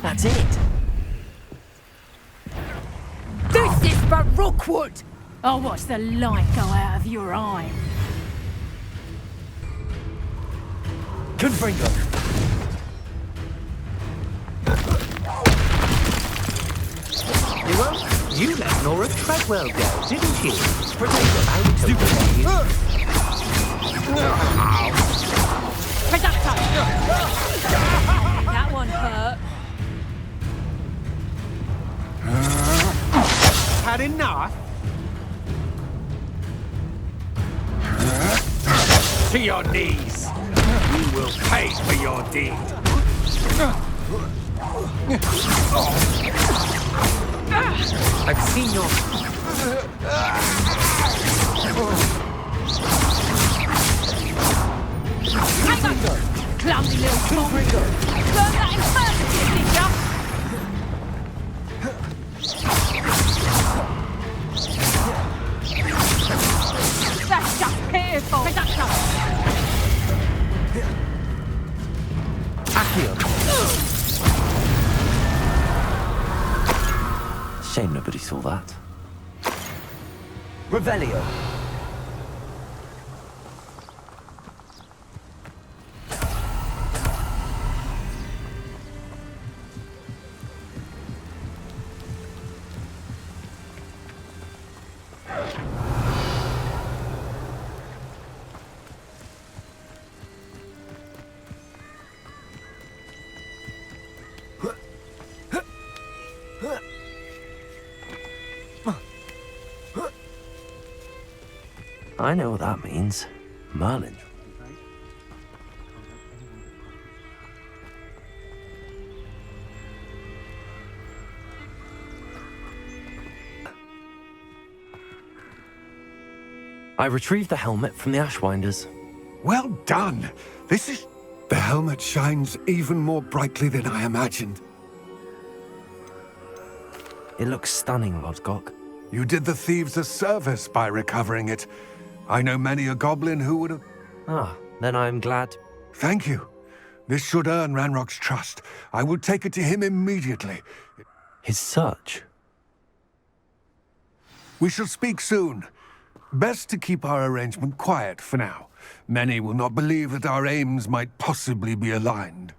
That's it. This is for Rookwood! I'll watch the light go out of your eye. Confringo. You let Nora Treadwell go, didn't you? That one hurt. Had enough? To your knees. You will pay for your deed. I've seen your... Hang on! Clumsy little fool! Learn that in first, did ya? That's just pitiful! Shame nobody saw that. Revelio. I know what that means. Merlin. I retrieved the helmet from the Ashwinders. Well done. This is... The helmet shines even more brightly than I imagined. It looks stunning, Lodgok. You did the thieves a service by recovering it. I know many a goblin who would have... Ah, then I'm glad. Thank you. This should earn Ranrock's trust. I will take it to him immediately. His search? We shall speak soon. Best to keep our arrangement quiet for now. Many will not believe that our aims might possibly be aligned.